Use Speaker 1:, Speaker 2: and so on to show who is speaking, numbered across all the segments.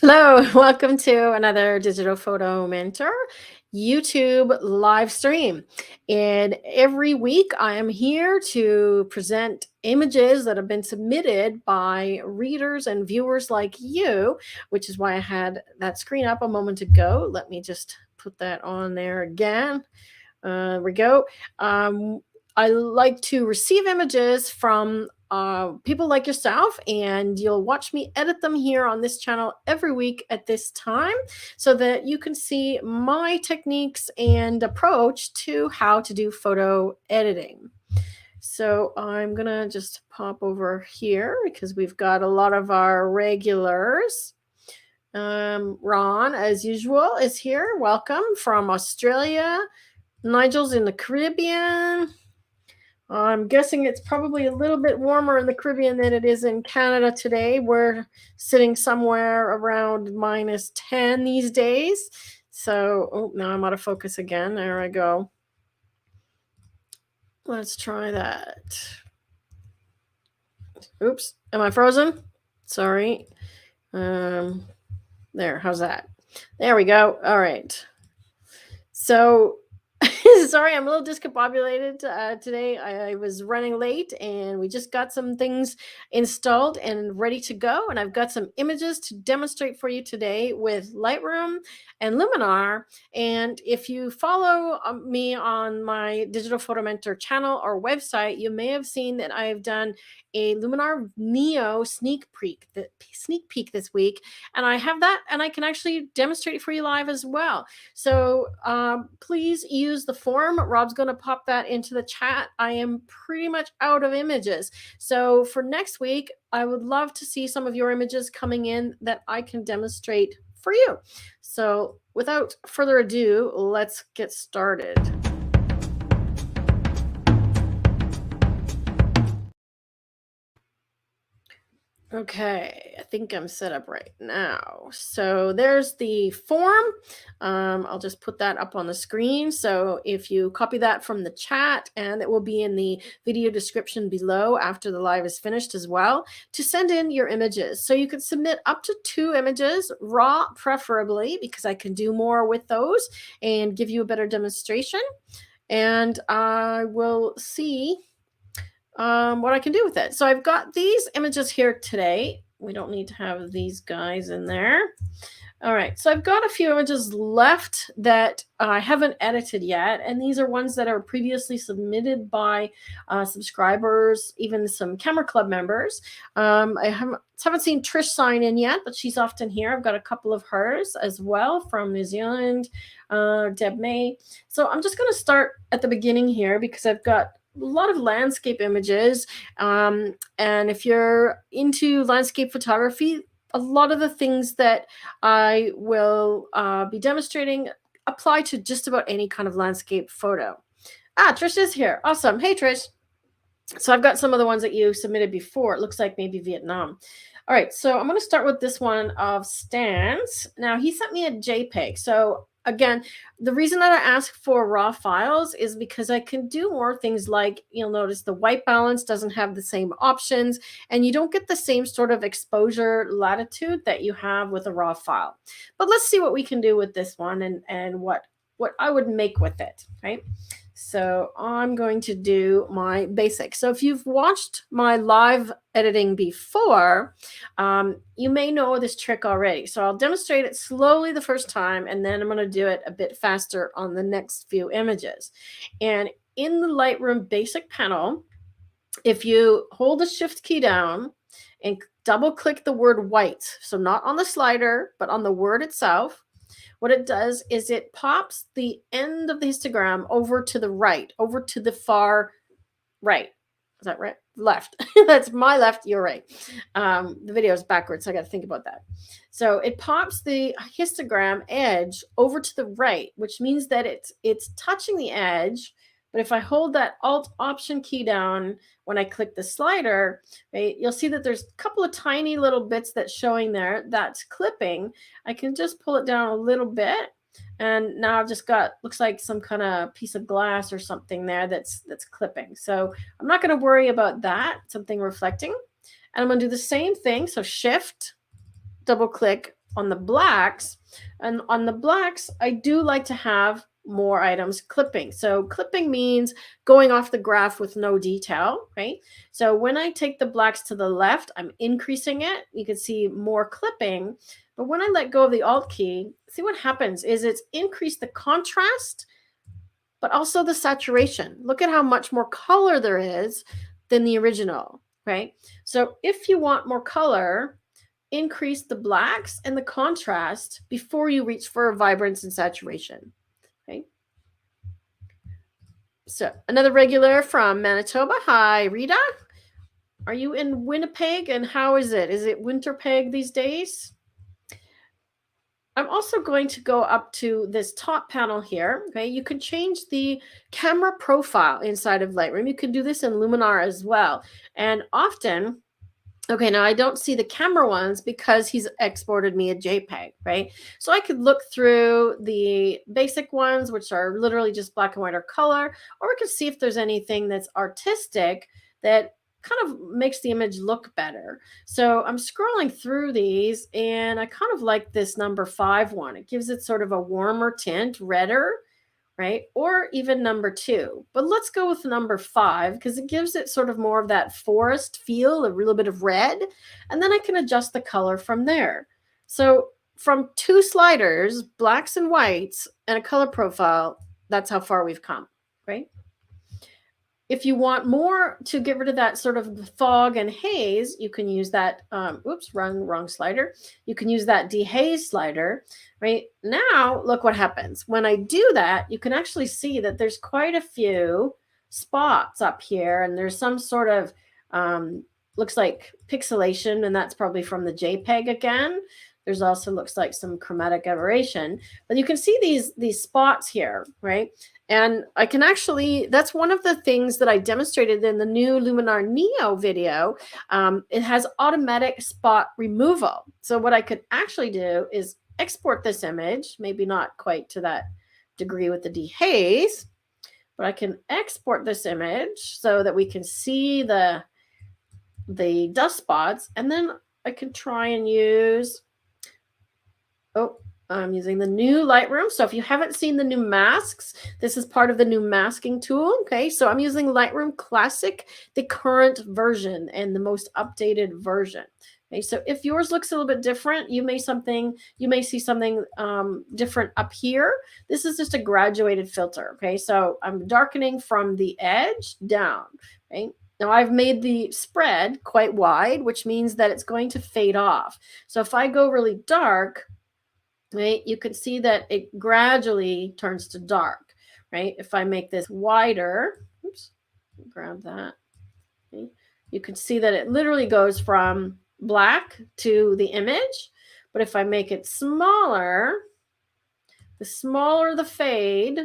Speaker 1: Hello, welcome to another Digital Photo Mentor YouTube live stream. And every week I am here to present images that have been submitted by readers and viewers like you, which is why I had that screen up a moment ago. Let me just put that on there again. There we go. I like to receive images from people like yourself, and you'll watch me edit them here on this channel every week at this time so that you can see my techniques and approach to how to do photo editing. So I'm gonna just pop over here because we've got a lot of our regulars. Ron, as usual, is here. Welcome from Australia. Nigel's in the Caribbean. I'm guessing it's probably a little bit warmer in the Caribbean than it is in Canada today. We're sitting somewhere around -10 these days. So, oh, now I'm out of focus again. There I go. Let's try that. Oops, am I frozen? Sorry. There, how's that? There we go. All right. So, sorry, I'm a little discombobulated today. I was running late and we just got some things installed and ready to go. And I've got some images to demonstrate for you today with Lightroom and Luminar. And if you follow me on my Digital Photo Mentor channel or website, you may have seen that I've done a Luminar Neo sneak peek this week. And I have that and I can actually demonstrate it for you live as well. So please use the form. Rob's going to pop that into the chat. I am pretty much out of images. So for next week, I would love to see some of your images coming in that I can demonstrate for you. So without further ado, let's get started. Okay, I think I'm set up right now. So there's the form. I'll just put that up on the screen. So if you copy that from the chat, and it will be in the video description below after the live is finished as well, to send in your images. So you could submit up to 2 images, raw preferably, because I can do more with those and give you a better demonstration. And I will see what I can do with it. So I've got these images here today. We don't need to have these guys in there. All right, so I've got a few images left that I haven't edited yet, and these are ones that are previously submitted by subscribers, even some Camera Club members. I haven't seen Trish sign in yet, but she's often here. I've got a couple of hers as well from New Zealand, Deb May. So I'm just going to start at the beginning here because I've got a lot of landscape images. And if you're into landscape photography, a lot of the things that I will be demonstrating apply to just about any kind of landscape photo. Trish is here. Awesome. Hey, Trish. So I've got some of the ones that you submitted before. It looks like maybe Vietnam. All right, so I'm going to start with this one of Stan's. Now, he sent me a JPEG. So again, the reason that I ask for raw files is because I can do more things like, you'll notice the white balance doesn't have the same options, and you don't get the same sort of exposure latitude that you have with a raw file. But let's see what we can do with this one and what I would make with it, right? So I'm going to do my basics. So if you've watched my live editing before, you may know this trick already. So I'll demonstrate it slowly the first time, and then I'm going to do it a bit faster on the next few images. And in the Lightroom basic panel, if you hold the shift key down and double click the word white, so not on the slider, but on the word itself, what it does is it pops the end of the histogram over to the right, over to the far right. Is that right? Left. That's my left, your right. The video is backwards, so I got to think about that. So it pops the histogram edge over to the right, which means that it's touching the edge. But if I hold that Alt Option key down when I click the slider, right, you'll see that there's a couple of tiny little bits that's showing there. That's clipping. I can just pull it down a little bit. And now I've just got, looks like some kind of piece of glass or something there that's clipping. So I'm not going to worry about that, something reflecting. And I'm going to do the same thing. So Shift, double click on the blacks. And on the blacks, I do like to have more items clipping. So clipping means going off the graph with no detail, right? So when I take the blacks to the left, I'm increasing it. You can see more clipping. But when I let go of the Alt key, see what happens is it's increased the contrast, but also the saturation. Look at how much more color there is than the original, right? So if you want more color, increase the blacks and the contrast before you reach for vibrance and saturation. Okay. So another regular from Manitoba. Hi, Rita. Are you in Winnipeg, and how is it? Is it Winterpeg these days? I'm also going to go up to this top panel here. Okay, you can change the camera profile inside of Lightroom. You can do this in Luminar as well. And often, okay, now I don't see the camera ones because he's exported me a JPEG, right? So I could look through the basic ones, which are literally just black and white or color, or we could see if there's anything that's artistic that kind of makes the image look better. So I'm scrolling through these, and I kind of like this number 5 one. It gives it sort of a warmer tint, redder, right? Or even number 2. But let's go with number 5 because it gives it sort of more of that forest feel, a little bit of red. And then I can adjust the color from there. So from 2 sliders, blacks and whites, and a color profile, that's how far we've come, right? If you want more to get rid of that sort of fog and haze, you can use that, oops, wrong slider. You can use that dehaze slider, right? Now, look what happens. When I do that, you can actually see that there's quite a few spots up here, and there's some sort of, looks like pixelation, and that's probably from the JPEG again. There's also looks like some chromatic aberration, but you can see these spots here, right? And I can actually, that's one of the things that I demonstrated in the new Luminar Neo video. It has automatic spot removal. So what I could actually do is export this image, maybe not quite to that degree with the dehaze, but I can export this image so that we can see the dust spots. And then I can try and use, I'm using the new Lightroom. So if you haven't seen the new masks, this is part of the new masking tool. Okay, so I'm using Lightroom Classic, the current version and the most updated version. Okay, so if yours looks a little bit different, you may see something different up here. This is just a graduated filter. Okay, so I'm darkening from the edge down. Okay. Now I've made the spread quite wide, which means that it's going to fade off. So if I go really dark, right, you can see that it gradually turns to dark, right? If I make this wider, oops, grab that. Okay. You can see that it literally goes from black to the image. But if I make it smaller, the smaller the fade,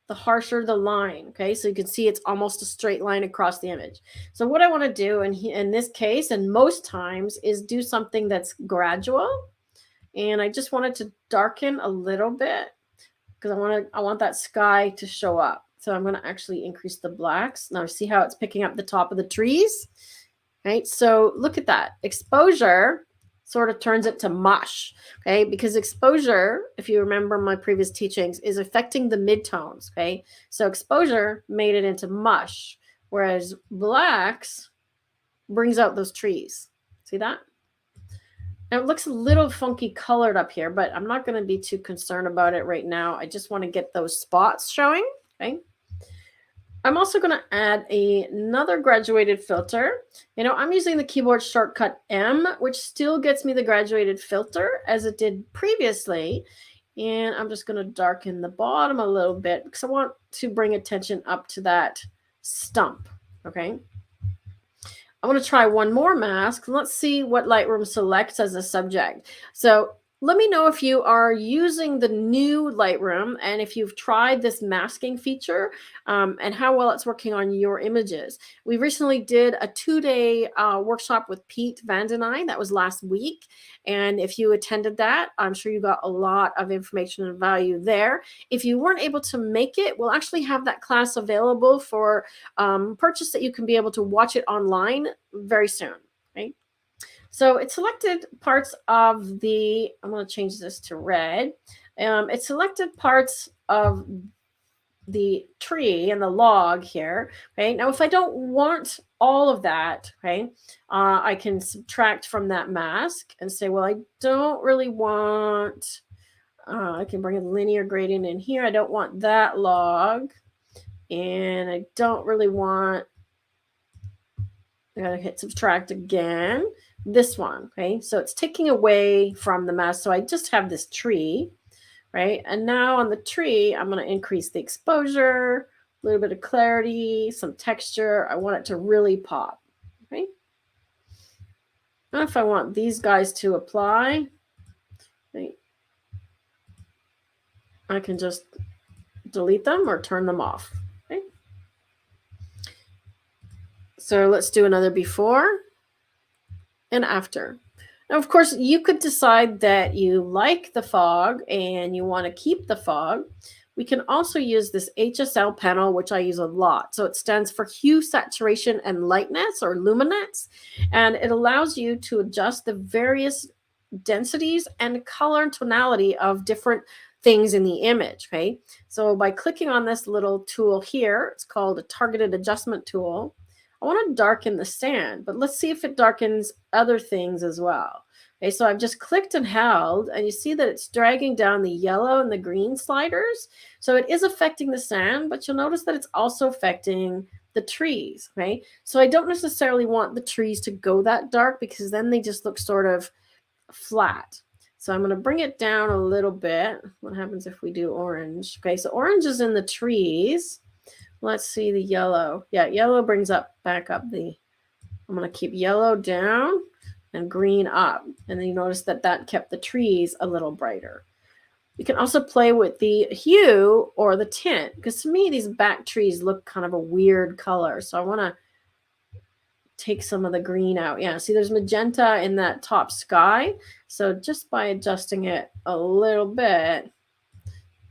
Speaker 1: the harsher the line. Okay, so you can see it's almost a straight line across the image. So what I want to do in this case, and most times, is do something that's gradual. And I just wanted to darken a little bit because I want that sky to show up. So I'm going to actually increase the blacks. Now see how it's picking up the top of the trees, right? So look at that. Exposure sort of turns it to mush, okay? Because exposure, if you remember my previous teachings, is affecting the midtones, okay? So exposure made it into mush, whereas blacks brings out those trees. See that? Now it looks a little funky colored up here, but I'm not going to be too concerned about it right now. I just want to get those spots showing, okay? I'm also going to add another graduated filter. You know, I'm using the keyboard shortcut M, which still gets me the graduated filter as it did previously. And I'm just going to darken the bottom a little bit because I want to bring attention up to that stump, okay? I want to try one more mask. Let's see what Lightroom selects as a subject. So let me know if you are using the new Lightroom and if you've tried this masking feature and how well it's working on your images. We recently did a 2-day workshop with Pete Vandenine. That was last week. And if you attended that, I'm sure you got a lot of information and value there. If you weren't able to make it, we'll actually have that class available for purchase that you can be able to watch it online very soon. Right? So it selected parts of the, I'm going to change this to red. It selected parts of the tree and the log here. Okay. Now, if I don't want all of that, okay, I can subtract from that mask and say, well, I don't really want, I can bring a linear gradient in here. I don't want that log. And I don't really want, I gotta hit subtract again. This one, okay? So it's taking away from the mask. So I just have this tree, right? And now on the tree, I'm gonna increase the exposure, a little bit of clarity, some texture. I want it to really pop, okay? Now if I want these guys to apply, right, I can just delete them or turn them off, okay? So let's do another before and after. Now, of course, you could decide that you like the fog and you want to keep the fog. We can also use this HSL panel, which I use a lot. So it stands for hue, saturation, and lightness, or luminance. And it allows you to adjust the various densities and color and tonality of different things in the image. Okay. So by clicking on this little tool here, it's called a targeted adjustment tool. I want to darken the sand, but let's see if it darkens other things as well. Okay, so I've just clicked and held, and you see that it's dragging down the yellow and the green sliders. So it is affecting the sand, but you'll notice that it's also affecting the trees. Okay, so I don't necessarily want the trees to go that dark because then they just look sort of flat. So I'm going to bring it down a little bit. What happens if we do orange? Okay, so orange is in the trees. Let's see the yellow. Yeah, yellow brings up back up the, I'm going to keep yellow down and green up. And then you notice that that kept the trees a little brighter. You can also play with the hue or the tint, because to me, these back trees look kind of a weird color. So I want to take some of the green out. Yeah, see there's magenta in that top sky. So just by adjusting it a little bit,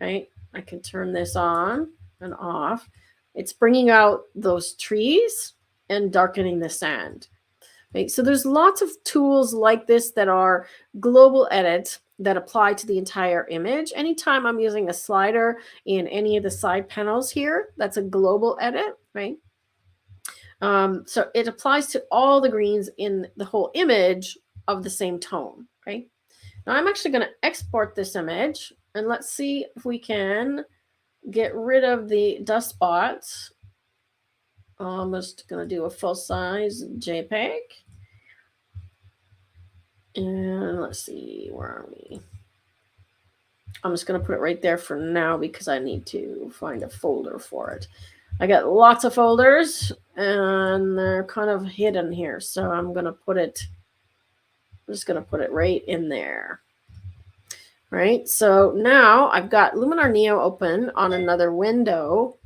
Speaker 1: right, I can turn this on and off. It's bringing out those trees and darkening the sand. Right? So there's lots of tools like this that are global edits that apply to the entire image. Anytime I'm using a slider in any of the side panels here, that's a global edit, right? So it applies to all the greens in the whole image of the same tone, okay? Now I'm actually going to export this image, and let's see if we can get rid of the dust spots. I'm just going to do a full-size JPEG. And let's see, where are we? I'm just going to put it right there for now because I need to find a folder for it. I got lots of folders and they're kind of hidden here. So I'm going to put it, I'm just going to put it right in there. Right. So now I've got Luminar Neo open on another window.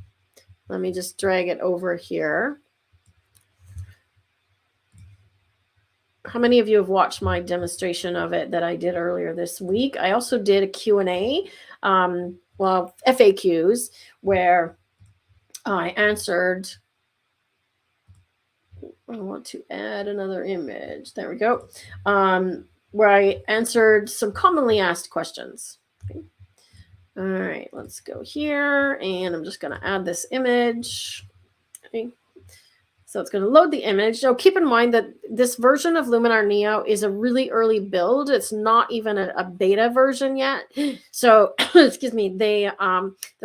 Speaker 1: Let me just drag it over here. How many of you have watched my demonstration of it that I did earlier this week? I also did a Q&A, well, FAQs, where I answered, I want to add another image. There we go. Where I answered some commonly asked questions. Okay. All right, let's go here. And I'm just going to add this image. Okay. So it's going to load the image. Now, keep in mind that this version of Luminar Neo is a really early build. It's not even a beta version yet. So, excuse me, they're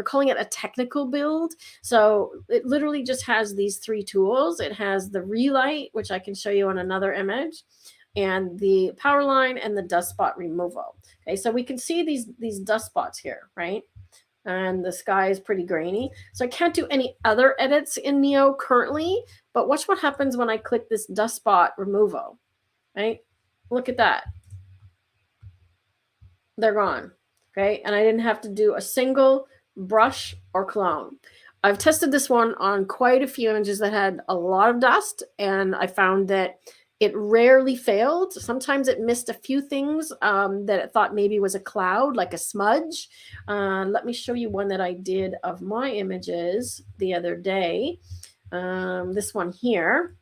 Speaker 1: calling it a technical build. So it literally just has these three tools. It has the relight, which I can show you on another image, and the power line and the dust spot removal. Okay, so we can see these dust spots here, right? And the sky is pretty grainy. So I can't do any other edits in Neo currently, but watch what happens when I click this dust spot removal, right? Look at that. They're gone, okay? And I didn't have to do a single brush or clone. I've tested this one on quite a few images that had a lot of dust, and I found that it rarely failed. Sometimes it missed a few things that it thought maybe was a cloud, like a smudge. Let me show you one that I did of my images the other day. This one here.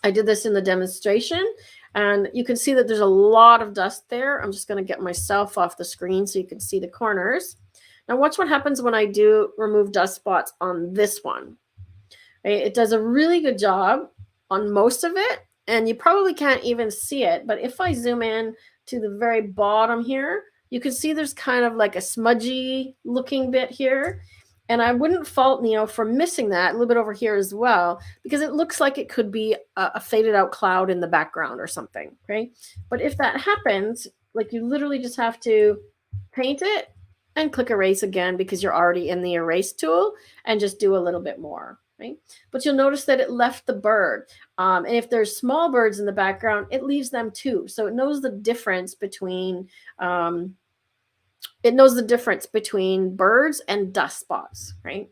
Speaker 1: I did this in the demonstration, And you can see that there's a lot of dust there. I'm just going to get myself off the screen so you can see the corners. Now watch what happens when I do remove dust spots on this one. Right? It does a really good job on most of it, and you probably can't even see it. But if I zoom in to the very bottom here, you can see there's kind of like a smudgy looking bit here. And I wouldn't fault Neo for missing that a little bit over here as well, because it looks like it could be a faded out cloud in the background or something, right? But if that happens, like you literally just have to paint it and click erase again because you're already in the erase tool, and just do a little bit more, right? But you'll notice that it left the bird. And if there's small birds in the background, it leaves them too. So it knows the difference between birds and dust spots, right?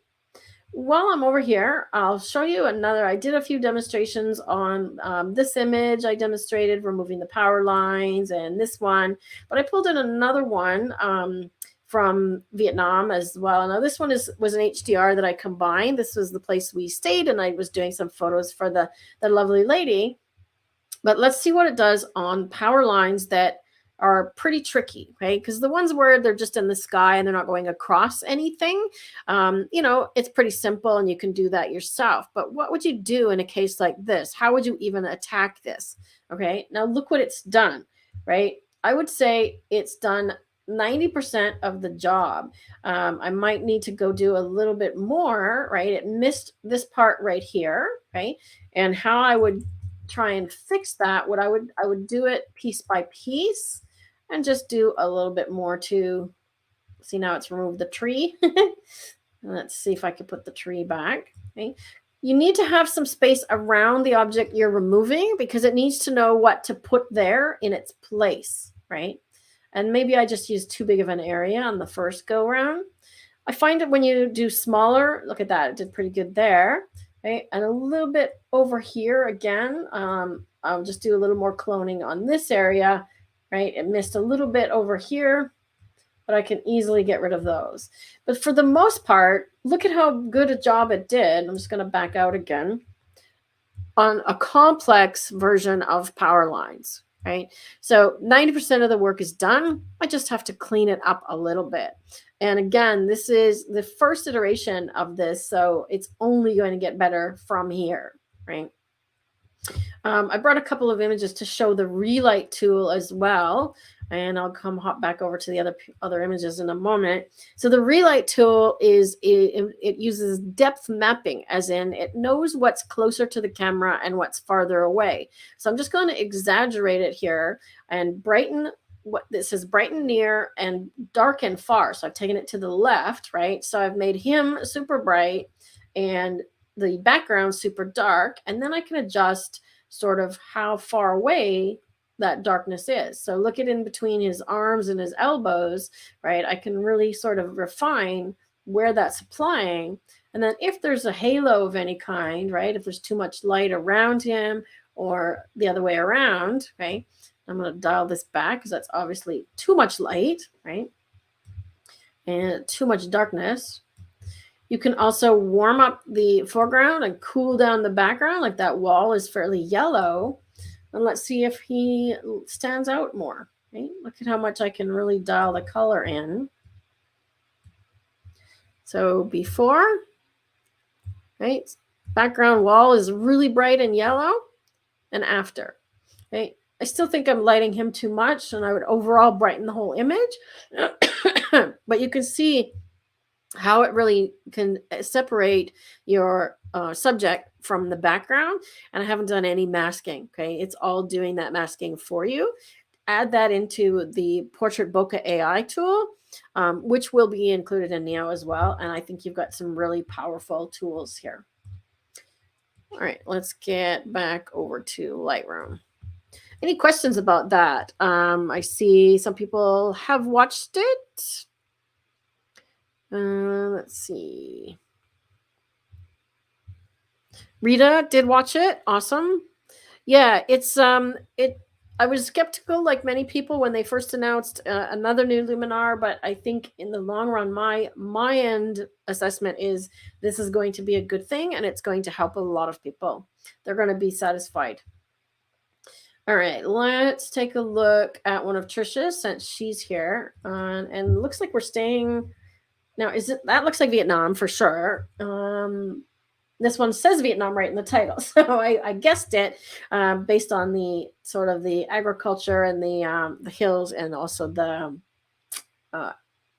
Speaker 1: While I'm over here, I'll show you another. I did a few demonstrations on this image. I demonstrated removing the power lines and this one, but I pulled in another one from Vietnam as well. Now this one was an HDR that I combined. This was the place we stayed, and I was doing some photos for the lovely lady. But let's see what it does on power lines that are pretty tricky, right? Because the ones where they're just in the sky and they're not going across anything, it's pretty simple and you can do that yourself. But what would you do in a case like this? How would you even attack this? Okay, now look what it's done, right? I would say it's done 90% of the job. I might need to go do a little bit more, right? It missed this part right here, right? And how I would try and fix that, I would do it piece by piece and just do a little bit more to see. Now it's removed the tree. Let's see if I can put the tree back. Okay. You need to have some space around the object you're removing because it needs to know what to put there in its place, right? And maybe I just used too big of an area on the first go round. I find that when you do smaller, look at that, it did pretty good there. Right? And a little bit over here again, I'll just do a little more cloning on this area, right? It missed a little bit over here, but I can easily get rid of those. But for the most part, look at how good a job it did. I'm just going to back out again on a complex version of power lines, right? So 90% of the work is done. I just have to clean it up a little bit. And again, this is the first iteration of this, so it's only going to get better from here, right? I brought a couple of images to show the relight tool as well, and I'll hop back over to the other images in a moment. So the relight tool it uses depth mapping, as in it knows what's closer to the camera and what's farther away. So I'm just going to exaggerate it here and brighten what this says, brighten near and darken far. So I've taken it to the left, right? So I've made him super bright and the background super dark, and then I can adjust sort of how far away that darkness is. So look at in between his arms and his elbows, right? I can really sort of refine where that's applying. And then if there's a halo of any kind, right? If there's too much light around him or the other way around, right? I'm going to dial this back because that's obviously too much light, right? And too much darkness. You can also warm up the foreground and cool down the background, like that wall is fairly yellow. And let's see if he stands out more. Right? Look at how much I can really dial the color in. So before, right? Background wall is really bright and yellow, and after, right? I still think I'm lighting him too much, and I would overall brighten the whole image. But you can see how it really can separate your subject from the background. And I haven't done any masking, okay? It's all doing that masking for you. Add that into the Portrait Bokeh AI tool, which will be included in Neo as well. And I think you've got some really powerful tools here. All right, let's get back over to Lightroom. Any questions about that? I see some people have watched it. Let's see. Rita did watch it. Awesome. Yeah, it's I was skeptical, like many people, when they first announced another new Luminar, but I think in the long run, my end assessment is this is going to be a good thing, and it's going to help a lot of people. They're going to be satisfied. All right, let's take a look at one of Trisha's since she's here. And it looks like we're staying. Now, that looks like Vietnam for sure. This one says Vietnam right in the title. So I guessed it based on the sort of the agriculture and the hills and also the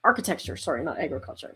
Speaker 1: architecture. Sorry, not agriculture.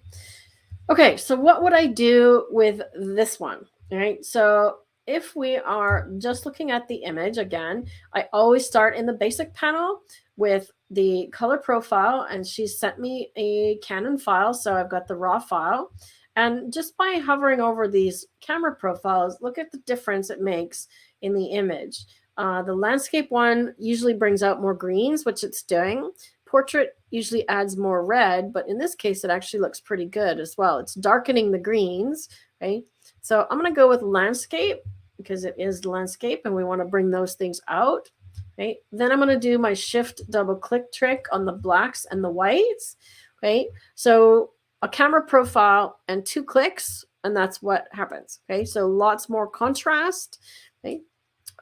Speaker 1: Okay, so what would I do with this one? All right, so if we are just looking at the image again, I always start in the basic panel with the color profile, and she sent me a Canon file, so I've got the raw file. And just by hovering over these camera profiles, look at the difference it makes in the image. The landscape one usually brings out more greens, which it's doing. Portrait usually adds more red, but in this case, it actually looks pretty good as well. It's darkening the greens, right? So I'm going to go with landscape because it is landscape and we want to bring those things out, right? Then I'm going to do my shift double click trick on the blacks and the whites, right? So a camera profile and 2 clicks, and that's what happens, okay? So lots more contrast, okay?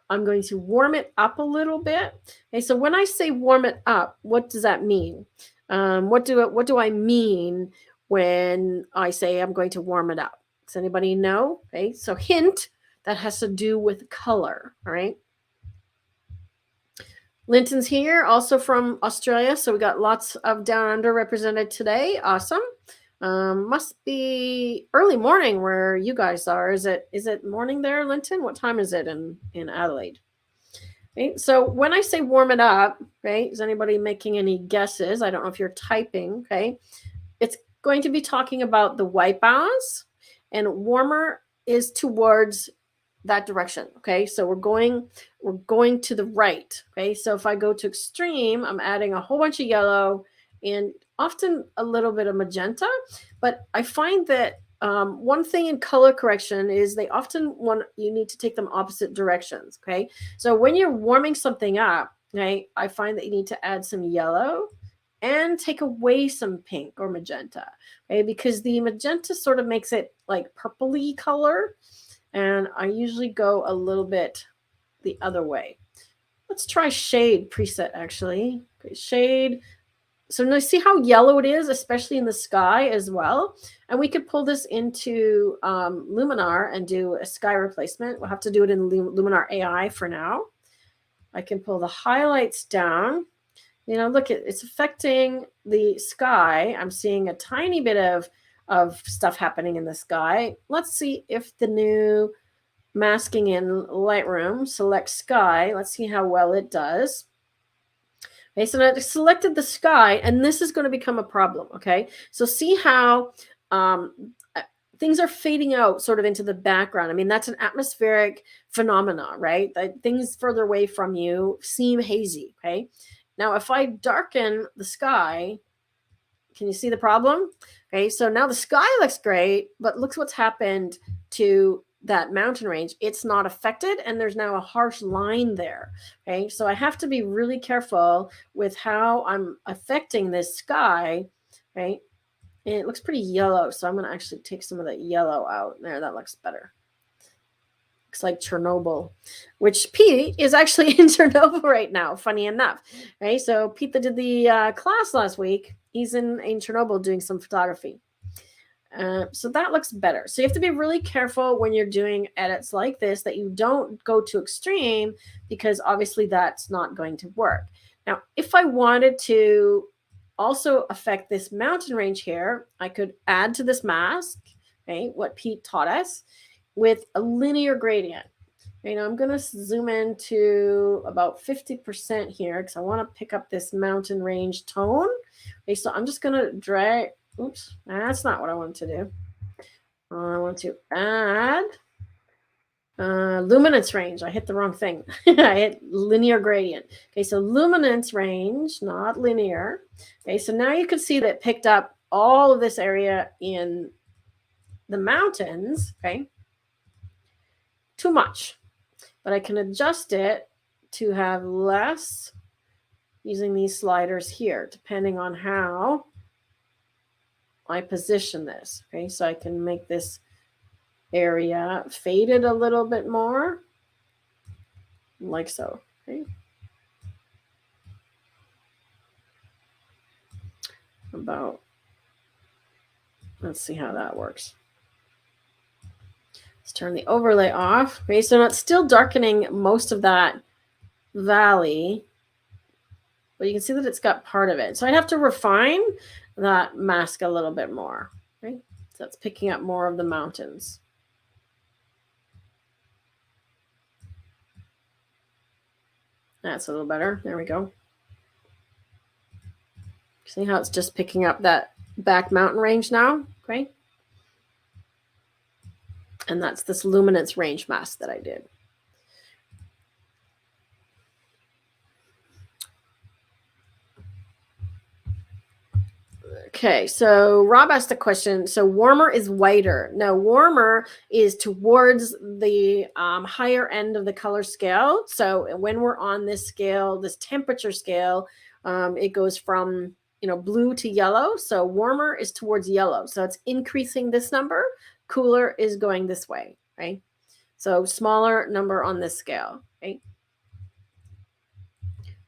Speaker 1: I'm going to warm it up a little bit. Okay, so when I say warm it up, what does that mean? What do I mean when I say I'm going to warm it up? Does anybody know? Okay, so hint, that has to do with color, all right? Linton's here, also from Australia, so we got lots of Down Under represented today. Awesome. Must be early morning where you guys are. Is it morning there, Linton? What time is it in Adelaide? Okay, so when I say warm it up, right? Is anybody making any guesses? I don't know if you're typing, okay? It's going to be talking about the white balance, and warmer is towards that direction, okay? So we're going to the right, okay? So if I go to extreme, I'm adding a whole bunch of yellow and often a little bit of magenta, but I find that one thing in color correction is they often you need to take them opposite directions, okay? So when you're warming something up, okay, I find that you need to add some yellow and take away some pink or magenta, okay? Because the magenta sort of makes it like purpley color, and I usually go a little bit the other way. Let's try shade preset actually. Okay, shade. So now see how yellow it is, especially in the sky as well. And we could pull this into Luminar and do a sky replacement. We'll have to do it in Luminar AI for now. I can pull the highlights down. You know, look, it's affecting the sky. I'm seeing a tiny bit of stuff happening in the sky. Let's see if the new masking in Lightroom select sky. Let's see how well it does. Okay, so I selected the sky, and this is going to become a problem, okay? So see how things are fading out sort of into the background. I mean, that's an atmospheric phenomena, right? That things further away from you seem hazy, okay? Now, if I darken the sky, can you see the problem? Okay, so now the sky looks great, but look what's happened to that mountain range. It's not affected, and there's now a harsh line there. Okay, so I have to be really careful with how I'm affecting this sky, right? And it looks pretty yellow, so I'm going to actually take some of that yellow out. There, that looks better. Looks like Chernobyl, which Pete is actually in Chernobyl right now, funny enough, right? So Pete that did the class last week, he's in Chernobyl doing some photography. So that looks better. So you have to be really careful when you're doing edits like this that you don't go to extreme, because obviously that's not going to work. Now, if I wanted to also affect this mountain range here, I could add to this mask, okay, what Pete taught us, with a linear gradient. You know, I'm going to zoom in to about 50% here because I want to pick up this mountain range tone. Okay, so I'm just going to drag. Oops, that's not what I want to do. I want to add luminance range. I hit the wrong thing. I hit linear gradient. Okay, so luminance range, not linear. Okay, so now you can see that it picked up all of this area in the mountains. Okay, too much. But I can adjust it to have less using these sliders here, depending on how I position this. Okay, so I can make this area faded a little bit more, like so. Okay, about, let's see how that works. Let's turn the overlay off. Okay, so it's still darkening most of that valley, but you can see that it's got part of it. So I'd have to refine that mask a little bit more. Okay, so it's picking up more of the mountains. That's a little better. There we go. See how it's just picking up that back mountain range now? Okay. And that's this luminance range mask that I did. Okay, so Rob asked a question. So warmer is whiter. Now, warmer is towards the higher end of the color scale. So when we're on this scale, this temperature scale, it goes from blue to yellow. So warmer is towards yellow. So it's increasing this number. Cooler is going this way, right? So smaller number on this scale, right?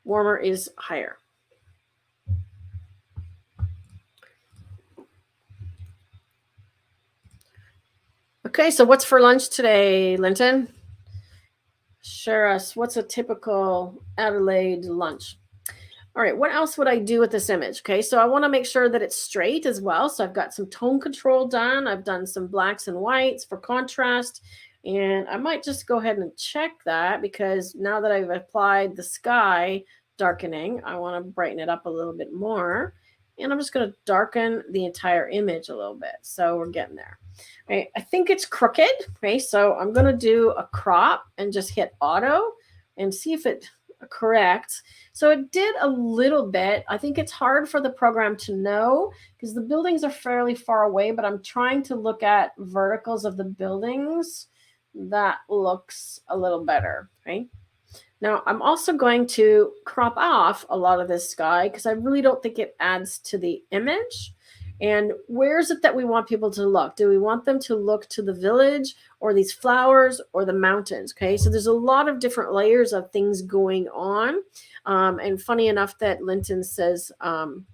Speaker 1: Warmer is higher. Okay, so what's for lunch today, Linton? Share us, what's a typical Adelaide lunch? All right, what else would I do with this image? Okay, so I want to make sure that it's straight as well. So I've got some tone control done. I've done some blacks and whites for contrast. And I might just go ahead and check that because now that I've applied the sky darkening, I want to brighten it up a little bit more. And I'm just going to darken the entire image a little bit. So we're getting there. Right, I think it's crooked. Okay, so I'm going to do a crop and just hit auto and see if it corrects. So it did a little bit. I think it's hard for the program to know because the buildings are fairly far away, but I'm trying to look at verticals of the buildings. That looks a little better, right? Now, I'm also going to crop off a lot of this sky because I really don't think it adds to the image. And where is it that we want people to look? Do we want them to look to the village or these flowers or the mountains? Okay, so there's a lot of different layers of things going on. And funny enough that Linton says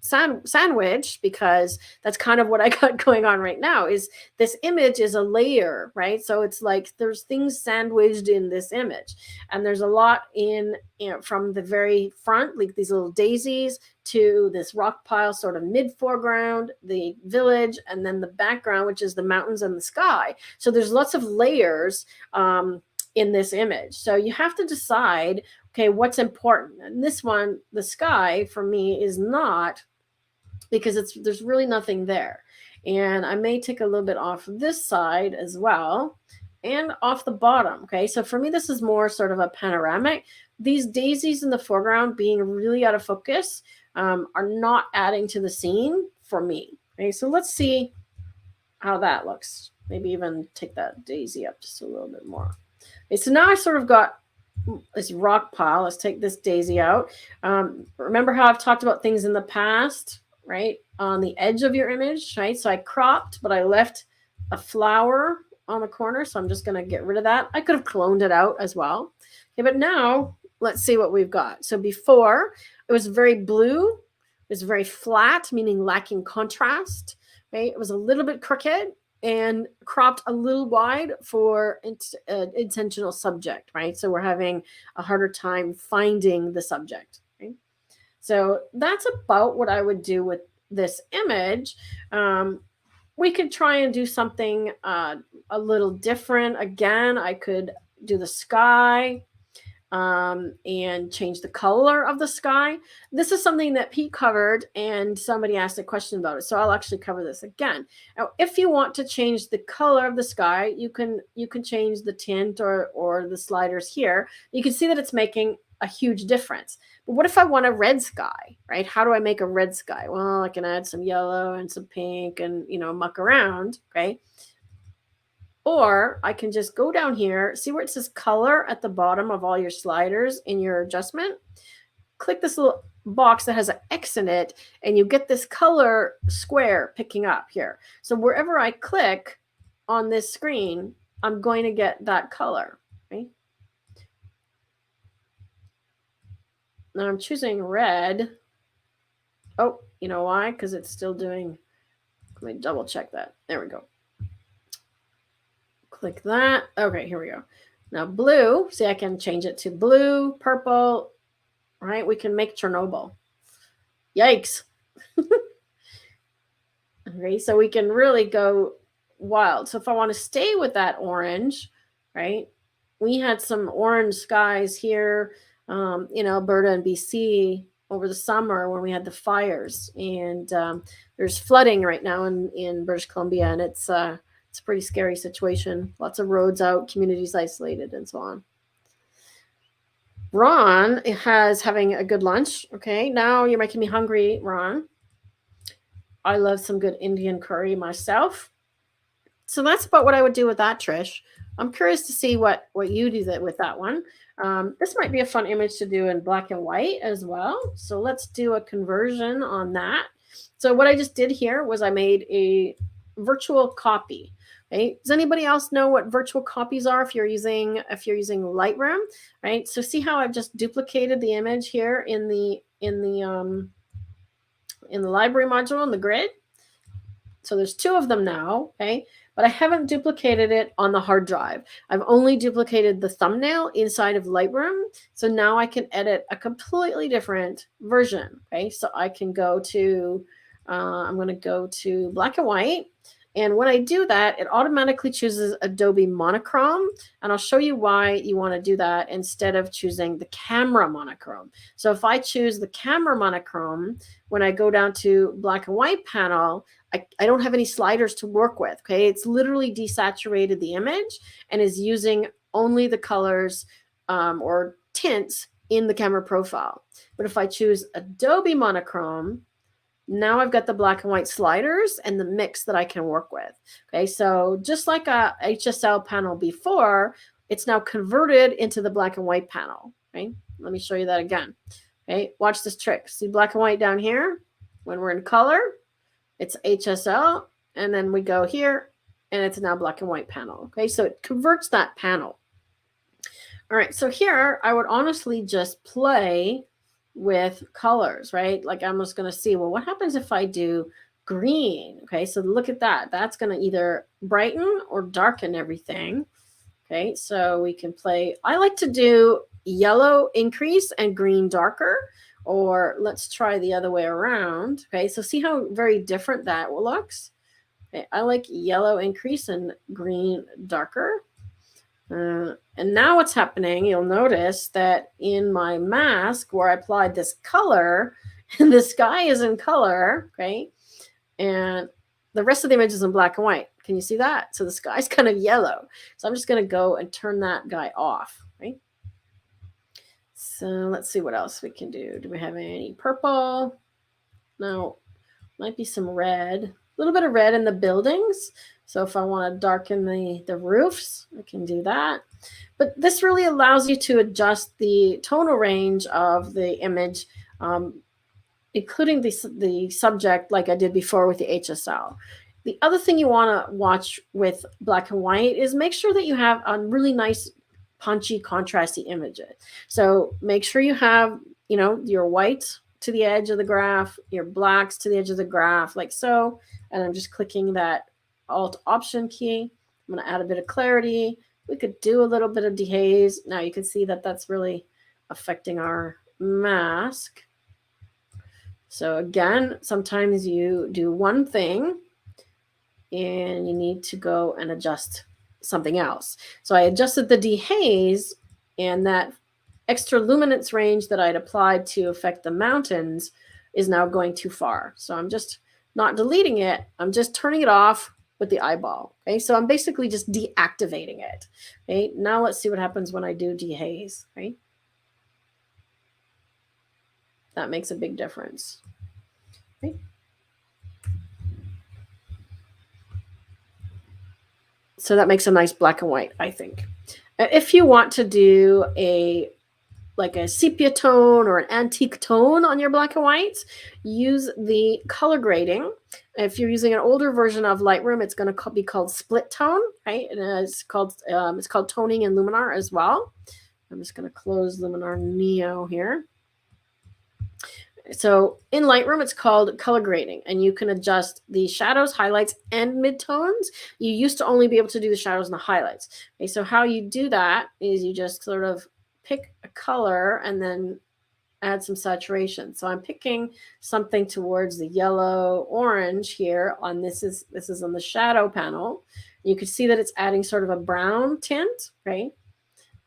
Speaker 1: sandwich, because that's kind of what I got going on right now is this image is a layer, right? So it's like there's things sandwiched in this image. And there's a lot in, from the very front, like these little daisies, to this rock pile sort of mid foreground, the village, and then the background, which is the mountains and the sky. So there's lots of layers in this image. So you have to decide, okay, what's important. And this one, the sky, for me is not, because there's really nothing there. And I may take a little bit off this side as well and off the bottom. Okay, so for me, this is more sort of a panoramic. These daisies in the foreground being really out of focus are not adding to the scene for me. Okay, so let's see how that looks. Maybe even take that daisy up just a little bit more. Okay, so now I sort of got this rock pile. Let's take this daisy out. Remember how I've talked about things in the past, right? On the edge of your image, right? So I cropped, but I left a flower on the corner. So I'm just going to get rid of that. I could have cloned it out as well. Okay, but now let's see what we've got. So before it was very blue. It was very flat, meaning lacking contrast, right? It was a little bit crooked and cropped a little wide for intentional subject, right? So we're having a harder time finding the subject, right? So that's about what I would do with this image. We could try and do something a little different. Again, I could do the sky and change the color of the sky. This is something that Pete covered and somebody asked a question about it. So I'll actually cover this again. Now, if you want to change the color of the sky, you can change the tint or the sliders here. You can see that it's making a huge difference. But what if I want a red sky, right? How do I make a red sky? Well, I can add some yellow and some pink and, muck around, okay? Or I can just go down here, see where it says color at the bottom of all your sliders in your adjustment. Click this little box that has an X in it, and you get this color square picking up here. So wherever I click on this screen, I'm going to get that color. Right? Now I'm choosing red. Oh, you know why? Because it's still doing, let me double check that. There we go. Click that. Okay, here we go. Now blue, see I can change it to blue, purple, right? We can make Chernobyl. Yikes. Okay, so we can really go wild. So if I want to stay with that orange, right? We had some orange skies here in Alberta and BC over the summer when we had the fires, and there's flooding right now in British Columbia, and it's a pretty scary situation. Lots of roads out, communities isolated, and so on. Ron has having a good lunch. Okay, now you're making me hungry, Ron. I love some good Indian curry myself. So that's about what I would do with that, Trish. I'm curious to see what you do with that one. This might be a fun image to do in black and white as well. So let's do a conversion on that. So what I just did here was I made a virtual copy. Okay. Does anybody else know what virtual copies are if you're using Lightroom? Right. So see how I've just duplicated the image here in the library module in the grid. So there's two of them now. Okay. But I haven't duplicated it on the hard drive. I've only duplicated the thumbnail inside of Lightroom. So now I can edit a completely different version. Okay, so I can go to, I'm going to go to black and white. And when I do that, it automatically chooses Adobe Monochrome. And I'll show you why you want to do that instead of choosing the camera monochrome. So if I choose the camera monochrome, when I go down to black and white panel, I don't have any sliders to work with. Okay, it's literally desaturated the image and is using only the colors or tints in the camera profile. But if I choose Adobe Monochrome, now I've got the black and white sliders and the mix that I can work with. Okay, so just like a HSL panel before, it's now converted into the black and white panel. Okay, let me show you that again. Okay, watch this trick. See black and white down here? When we're in color, it's HSL, and then we go here, and it's now black and white panel. Okay, so it converts that panel. All right, so here I would honestly just play with colors, right? Like I'm just going to see, well, what happens if I do green? Okay, so look at that. That's going to either brighten or darken everything. Okay, so we can play. I like to do yellow increase and green darker. Or let's try the other way around. Okay, so see how very different that looks? Okay, I like yellow increase and green darker. And now what's happening, you'll notice that in my mask where I applied this color, the sky is in color, okay? And the rest of the image is in black and white. Can you see that? So the sky's kind of yellow. So I'm just going to go and turn that guy off, right? So let's see what else we can do. Do we have any purple? No, might be some red. A little bit of red in the buildings. So if I want to darken the roofs, I can do that. But this really allows you to adjust the tonal range of the image, including the subject like I did before with the HSL. The other thing you want to watch with black and white is make sure that you have a really nice punchy, contrasty images. So make sure you have, your whites to the edge of the graph, your blacks to the edge of the graph, like so. And I'm just clicking that Alt-Option key. I'm going to add a bit of clarity. We could do a little bit of dehaze. Now you can see that that's really affecting our mask. So again, sometimes you do one thing and you need to go and adjust something else. So I adjusted the dehaze, and that extra luminance range that I'd applied to affect the mountains is now going too far. So I'm just not deleting it. I'm just turning it off with the eyeball. Okay, so I'm basically just deactivating it. Okay, now let's see what happens when I do dehaze. Right, that makes a big difference. Okay. So that makes a nice black and white, I think. If you want to do like a sepia tone or an antique tone on your black and whites, use the color grading. If you're using an older version of Lightroom, it's going to be called split tone, right? And it's called toning in Luminar as well. I'm just going to close Luminar Neo here. So in Lightroom, it's called color grading, and you can adjust the shadows, highlights, and midtones. You used to only be able to do the shadows and the highlights. Okay, so how you do that is you just sort of pick a color and then add some saturation. So I'm picking something towards the yellow orange here on this is on the shadow panel. You can see that it's adding sort of a brown tint, right?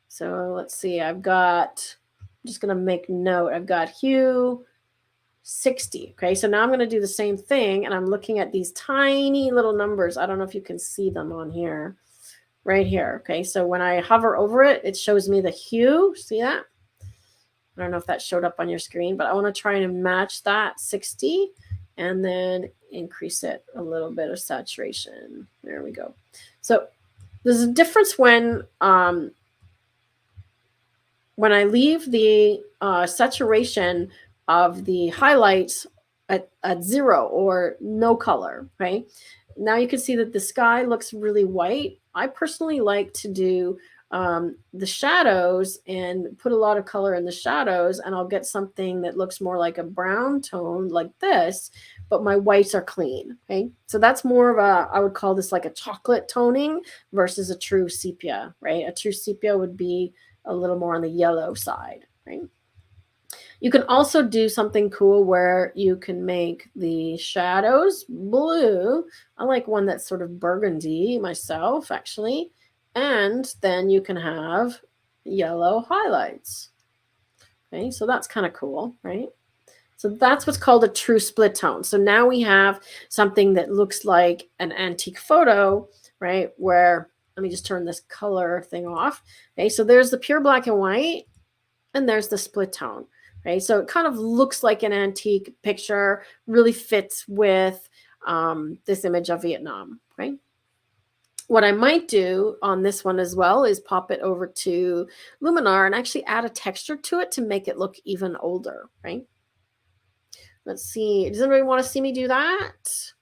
Speaker 1: So let's see, I'm just going to make note. I've got hue 60. Okay, so now I'm going to do the same thing, and I'm looking at these tiny little numbers. I don't know if you can see them on here, right here. Okay, so when I hover over it, it shows me the hue. See that? I don't know if that showed up on your screen, but I want to try and match that 60 and then increase it a little bit of saturation. There we go. So there's a difference when I leave the saturation of the highlights at 0 or no color, right? Now you can see that the sky looks really white. I personally like to do the shadows and put a lot of color in the shadows, and I'll get something that looks more like a brown tone like this, but my whites are clean. Okay, so that's more of I would call this like a chocolate toning versus a true sepia, right? A true sepia would be a little more on the yellow side, right? You can also do something cool where you can make the shadows blue. I like one that's sort of burgundy myself, actually. And then you can have yellow highlights. Okay, so that's kind of cool, right? So that's what's called a true split tone. So now we have something that looks like an antique photo, right? Where, let me just turn this color thing off. Okay, so there's the pure black and white, and there's the split tone, right? So it kind of looks like an antique picture, really fits with this image of Vietnam, right? What I might do on this one as well is pop it over to Luminar and actually add a texture to it to make it look even older, right? Let's see. Does anybody want to see me do that?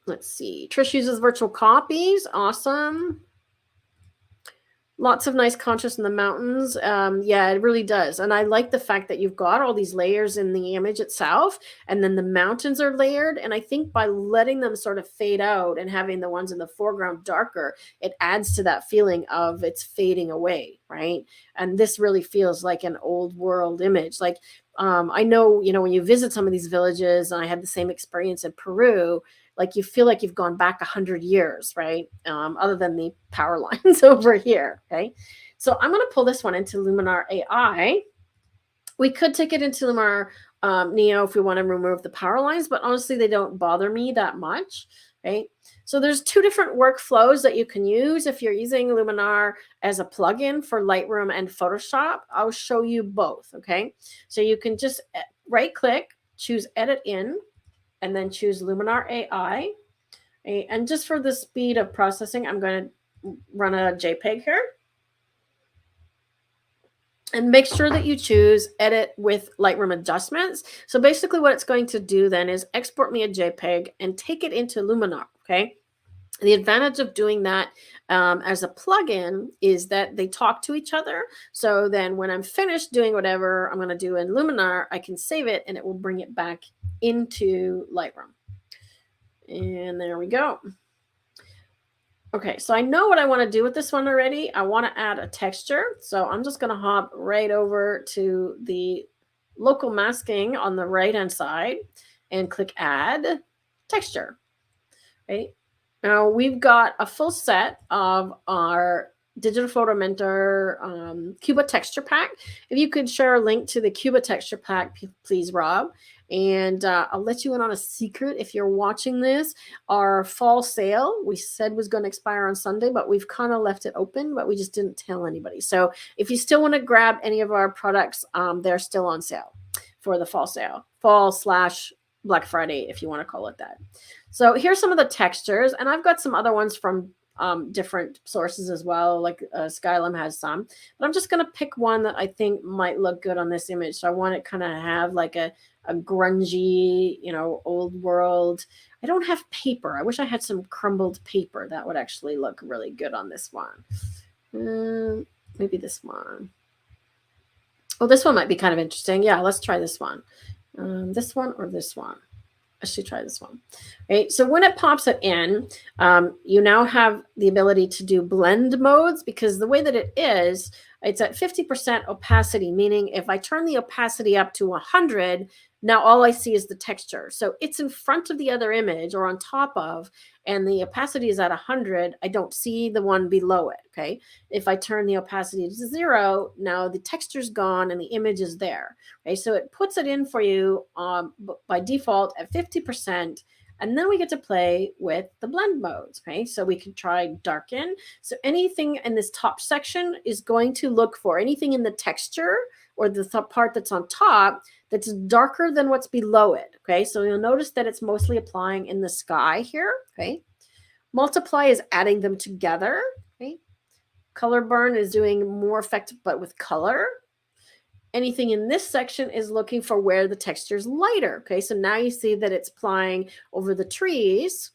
Speaker 1: Let's see. Trish uses virtual copies. Awesome. Lots of nice contrast in the mountains. Yeah, it really does. And I like the fact that you've got all these layers in the image itself, and then the mountains are layered. And I think by letting them sort of fade out and having the ones in the foreground darker, it adds to that feeling of it's fading away, right? And this really feels like an old world image. Like I know, when you visit some of these villages, and I had the same experience in Peru, like you feel like you've gone back 100 years, right? Other than the power lines over here, okay? So I'm going to pull this one into Luminar AI. We could take it into Luminar Neo if we want to remove the power lines, but honestly, they don't bother me that much, right? So there's two different workflows that you can use if you're using Luminar as a plugin for Lightroom and Photoshop. I'll show you both, okay? So you can just right-click, choose Edit In, and then choose Luminar AI. And just for the speed of processing, I'm going to run a JPEG here. And make sure that you choose Edit with Lightroom Adjustments. So basically what it's going to do then is export me a JPEG and take it into Luminar, okay? The advantage of doing that as a plugin is that they talk to each other. So then when I'm finished doing whatever I'm going to do in Luminar, I can save it and it will bring it back into Lightroom. And there we go. Okay, so I know what I want to do with this one already. I want to add a texture. So I'm just going to hop right over to the local masking on the right-hand side and click Add Texture. Right? Now we've got a full set of our Digital Photo Mentor Cuba texture pack. If you could share a link to the Cuba texture pack, please, Rob. And I'll let you in on a secret if you're watching this. Our fall sale, we said was going to expire on Sunday, but we've kind of left it open, but we just didn't tell anybody. So if you still want to grab any of our products, they're still on sale for the fall sale. Fall/Black Friday, if you want to call it that. So here's some of the textures, and I've got some other ones from different sources as well, like Skylum has some. But I'm just going to pick one that I think might look good on this image. So I want it kind of have like a grungy, old world. I don't have paper. I wish I had some crumbled paper. That would actually look really good on this one. Maybe this one. Oh, this one might be kind of interesting. Yeah, let's try this one. This one or this one. I should try this one. Right. So when it pops it in, you now have the ability to do blend modes, because the way that it is, it's at 50% opacity, meaning if I turn the opacity up to 100, now all I see is the texture. So it's in front of the other image or on top of, and the opacity is at 100. I don't see the one below it. Okay. If I turn the opacity to 0, now the texture's gone and the image is there. Okay. So it puts it in for you by default at 50%. And then we get to play with the blend modes. Okay, so we can try darken. So anything in this top section is going to look for anything in the texture or the part that's on top that's darker than what's below it. Okay, so you'll notice that it's mostly applying in the sky here. Okay, multiply is adding them together. Okay, color burn is doing more effect but with color. Anything in this section is looking for where the texture is lighter. Okay, so now you see that it's applying over the trees,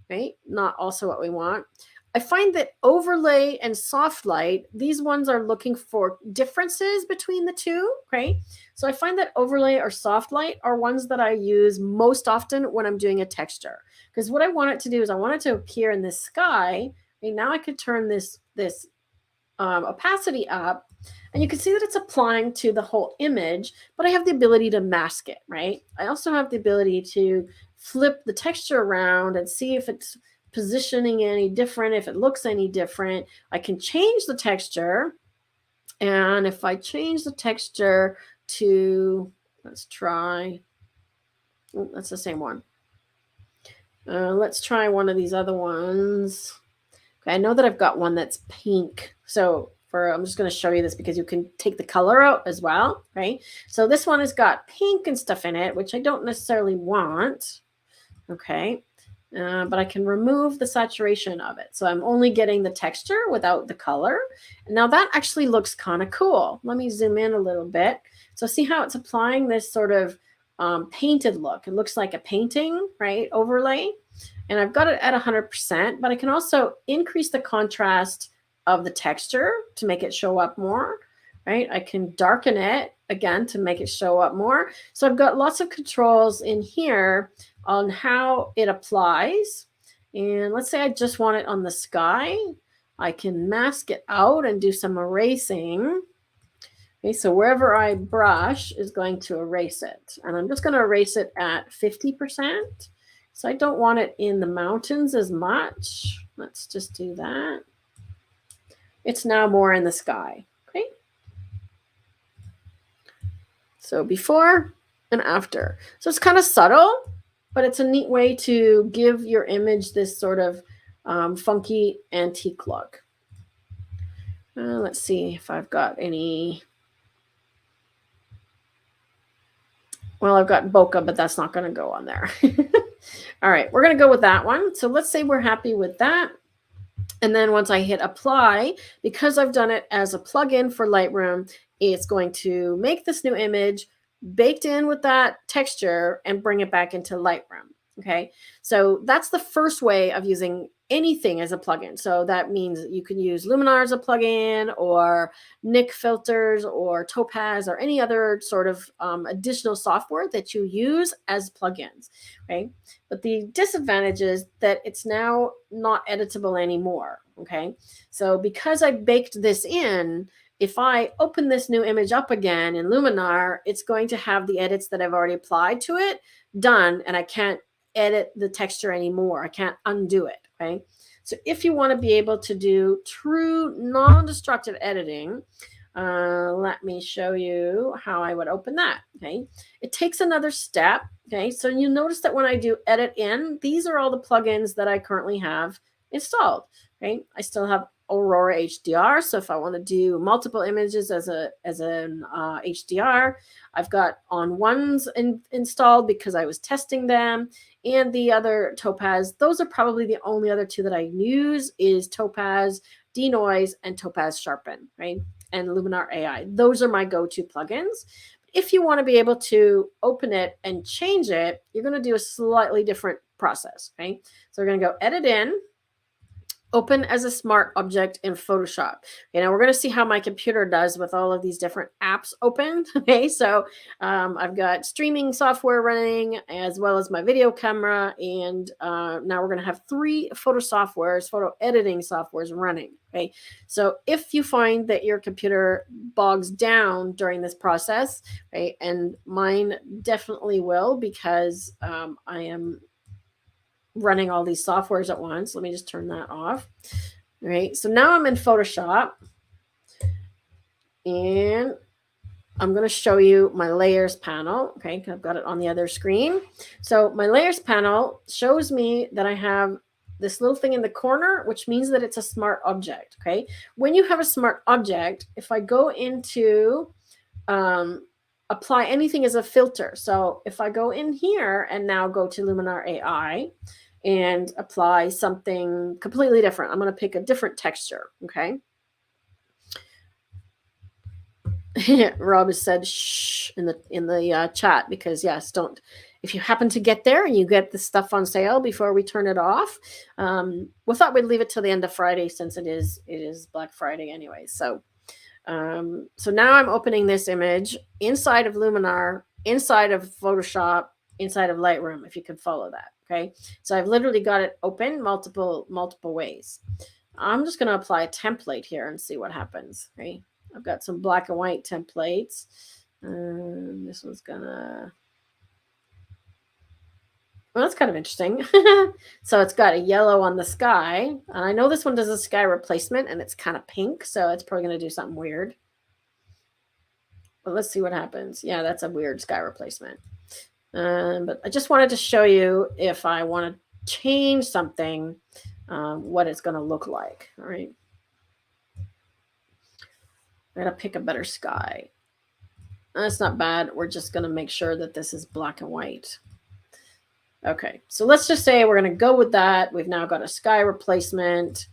Speaker 1: right? Not also what we want. I find that overlay and soft light, these ones are looking for differences between the two, right? So I find that overlay or soft light are ones that I use most often when I'm doing a texture. Because what I want it to do is I want it to appear in this sky. Okay, now I could turn this opacity up, and you can see that it's applying to the whole image, but I have the ability to mask it, right? I also have the ability to flip the texture around and see if it's positioning any different, if it looks any different. I can change the texture, and if I change the texture to, let's try, oh, that's the same one. Let's try one of these other ones. Okay, I know that I've got one that's pink. So I'm just going to show you this because you can take the color out as well, right? So this one has got pink and stuff in it, which I don't necessarily want. Okay, but I can remove the saturation of it. So I'm only getting the texture without the color. And now that actually looks kind of cool. Let me zoom in a little bit. So see how it's applying this sort of painted look. It looks like a painting, right? Overlay. And I've got it at 100%, but I can also increase the contrast of the texture to make it show up more, right? I can darken it again to make it show up more. So I've got lots of controls in here on how it applies. And let's say I just want it on the sky. I can mask it out and do some erasing. Okay, so wherever I brush is going to erase it. And I'm just going to erase it at 50%. So I don't want it in the mountains as much. Let's just do that. It's now more in the sky. Okay. So before and after. So it's kind of subtle, but it's a neat way to give your image this sort of funky antique look. Let's see if I've got any. Well, I've got bokeh, but that's not going to go on there. All right, we're going to go with that one. So let's say we're happy with that. And then once I hit apply, because I've done it as a plugin for Lightroom, it's going to make this new image baked in with that texture and bring it back into Lightroom. Okay, so that's the first way of using anything as a plugin. So that means you can use Luminar as a plugin, or Nik filters, or Topaz, or any other sort of additional software that you use as plugins. Okay, but the disadvantage is that it's now not editable anymore. Okay, so because I baked this in, if I open this new image up again in Luminar, it's going to have the edits that I've already applied to it done, and I can't edit the texture anymore. I can't undo it. Okay, so if you want to be able to do true non-destructive editing, let me show you how I would open that. Okay, it takes another step. Okay, so you notice that when I do edit in, these are all the plugins that I currently have installed. Okay, I still have Aurora HDR. So if I want to do multiple images as an HDR, I've got On Ones installed because I was testing them, and the other Topaz. Those are probably the only other two that I use is Topaz Denoise and Topaz Sharpen, right? And Luminar AI. Those are my go-to plugins. If you want to be able to open it and change it, you're going to do a slightly different process, right? So we're going to go edit in. Open as a smart object in Photoshop. You know, we're going to see how my computer does with all of these different apps open. Okay, so I've got streaming software running as well as my video camera, and now we're going to have 3 photo editing softwares running. Okay, so if you find that your computer bogs down during this process, right, and mine definitely will, because I am running all these softwares at once. Let me just turn that off. All right, so now I'm in Photoshop, and I'm going to show you my layers panel. Okay, I've got it on the other screen. So my layers panel shows me that I have this little thing in the corner, which means that it's a smart object. Okay, when you have a smart object, if I go into apply anything as a filter, so if I go in here and now go to Luminar AI and apply something completely different, I'm going to pick a different texture. Okay. Rob has said shh in the chat, because yes, don't, if you happen to get there and you get the stuff on sale before we turn it off, we thought we'd leave it till the end of Friday, since it is Black Friday anyway. So now I'm opening this image inside of Luminar, inside of Photoshop, inside of Lightroom, if you can follow that. Okay, so I've literally got it open multiple ways. I'm just going to apply a template here and see what happens. Okay, I've got some black and white templates. This one's gonna, well, that's kind of interesting. So it's got a yellow on the sky, and I know this one does a sky replacement, and it's kind of pink, so it's probably going to do something weird. But let's see what happens. Yeah, that's a weird sky replacement. But I just wanted to show you, if I want to change something, what it's going to look like. All right. I got to pick a better sky. That's not bad. We're just going to make sure that this is black and white. Okay, so let's just say we're going to go with that. We've now got a sky replacement.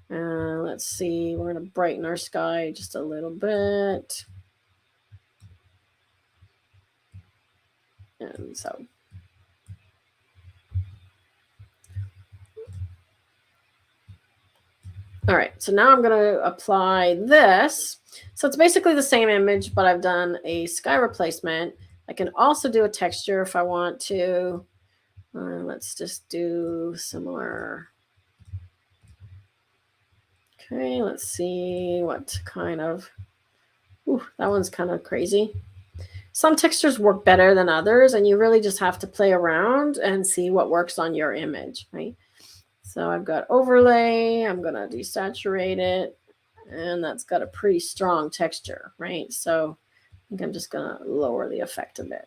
Speaker 1: Let's see. We're going to brighten our sky just a little bit. And so. All right, so now I'm going to apply this. So it's basically the same image, but I've done a sky replacement. I can also do a texture if I want to. Let's just do similar. Okay, let's see what kind of. Ooh, that one's kind of crazy. Some textures work better than others, and you really just have to play around and see what works on your image, right? So I've got overlay. I'm going to desaturate it, and that's got a pretty strong texture, right? So I think I'm just going to lower the effect a bit.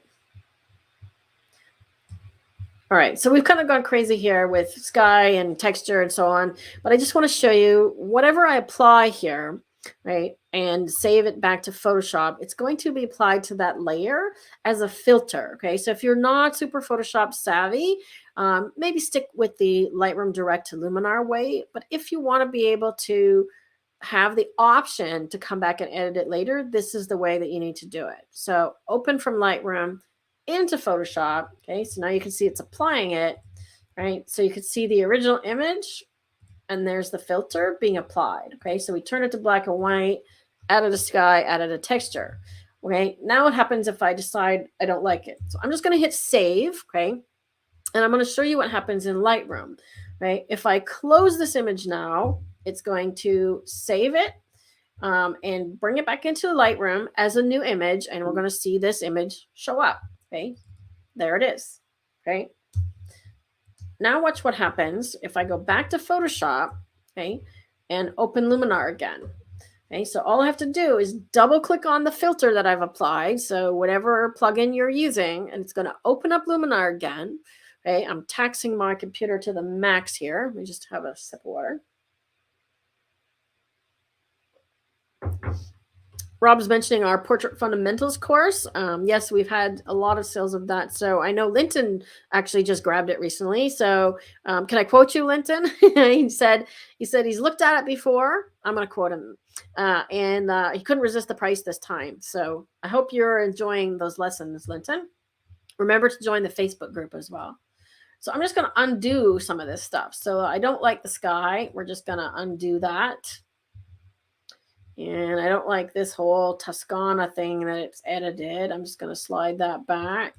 Speaker 1: All right, so we've kind of gone crazy here with sky and texture and so on, but I just want to show you whatever I apply here, right, and save it back to Photoshop, it's going to be applied to that layer as a filter. Okay, so if you're not super Photoshop savvy, maybe stick with the Lightroom Direct to Luminar way. But if you want to be able to have the option to come back and edit it later, this is the way that you need to do it. So open from Lightroom into Photoshop. Okay, so now you can see it's applying it, right? So you can see the original image, and there's the filter being applied. Okay, so we turn it to black and white, added a sky, added a texture. Okay, now what happens if I decide I don't like it? So I'm just going to hit save. Okay, and I'm going to show you what happens in Lightroom. Right, if I close this image now, it's going to save it and bring it back into Lightroom as a new image, and we're going to see this image show up. Okay, there it is. Okay, now watch what happens if I go back to Photoshop, okay, and open Luminar again. Okay, so all I have to do is double click on the filter that I've applied. So whatever plugin you're using, and it's going to open up Luminar again. Okay, I'm taxing my computer to the max here. Let me just have a sip of water. Rob's mentioning our Portrait Fundamentals course. Yes, we've had a lot of sales of that. So I know Linton actually just grabbed it recently. So can I quote you, Linton? he said he's looked at it before. I'm going to quote him. And he couldn't resist the price this time. So I hope you're enjoying those lessons, Linton. Remember to join the Facebook group as well. So I'm just going to undo some of this stuff. So I don't like the sky. We're just going to undo that. And I don't like this whole Toscana thing that it's edited. I'm just going to slide that back.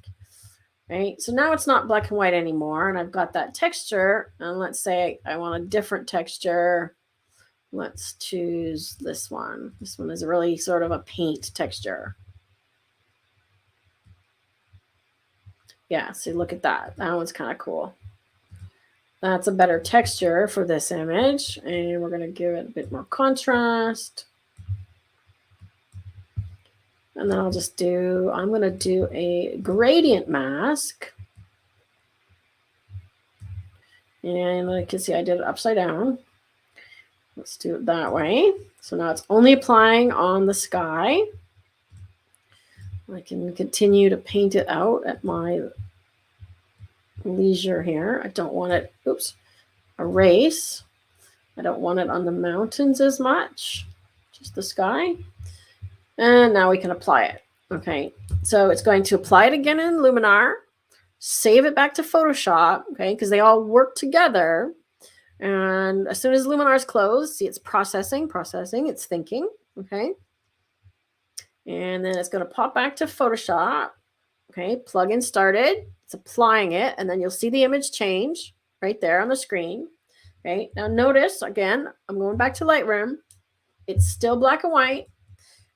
Speaker 1: Right. So now it's not black and white anymore. And I've got that texture. And let's say I want a different texture. Let's choose this one. This one is really sort of a paint texture. Yeah, so look at that. That one's kind of cool. That's a better texture for this image. And we're going to give it a bit more contrast. And then I'm going to do a gradient mask. And you can see I did it upside down. Let's do it that way. So now it's only applying on the sky. I can continue to paint it out at my leisure here. I don't want it, erase. I don't want it on the mountains as much, just the sky. And now we can apply it. Okay, so it's going to apply it again in Luminar, save it back to Photoshop, okay, because they all work together. And as soon as Luminar is closed, see it's processing, it's thinking, okay. And then it's going to pop back to Photoshop, okay, plugin started, it's applying it, and then you'll see the image change right there on the screen, okay. Now notice, again, I'm going back to Lightroom, it's still black and white,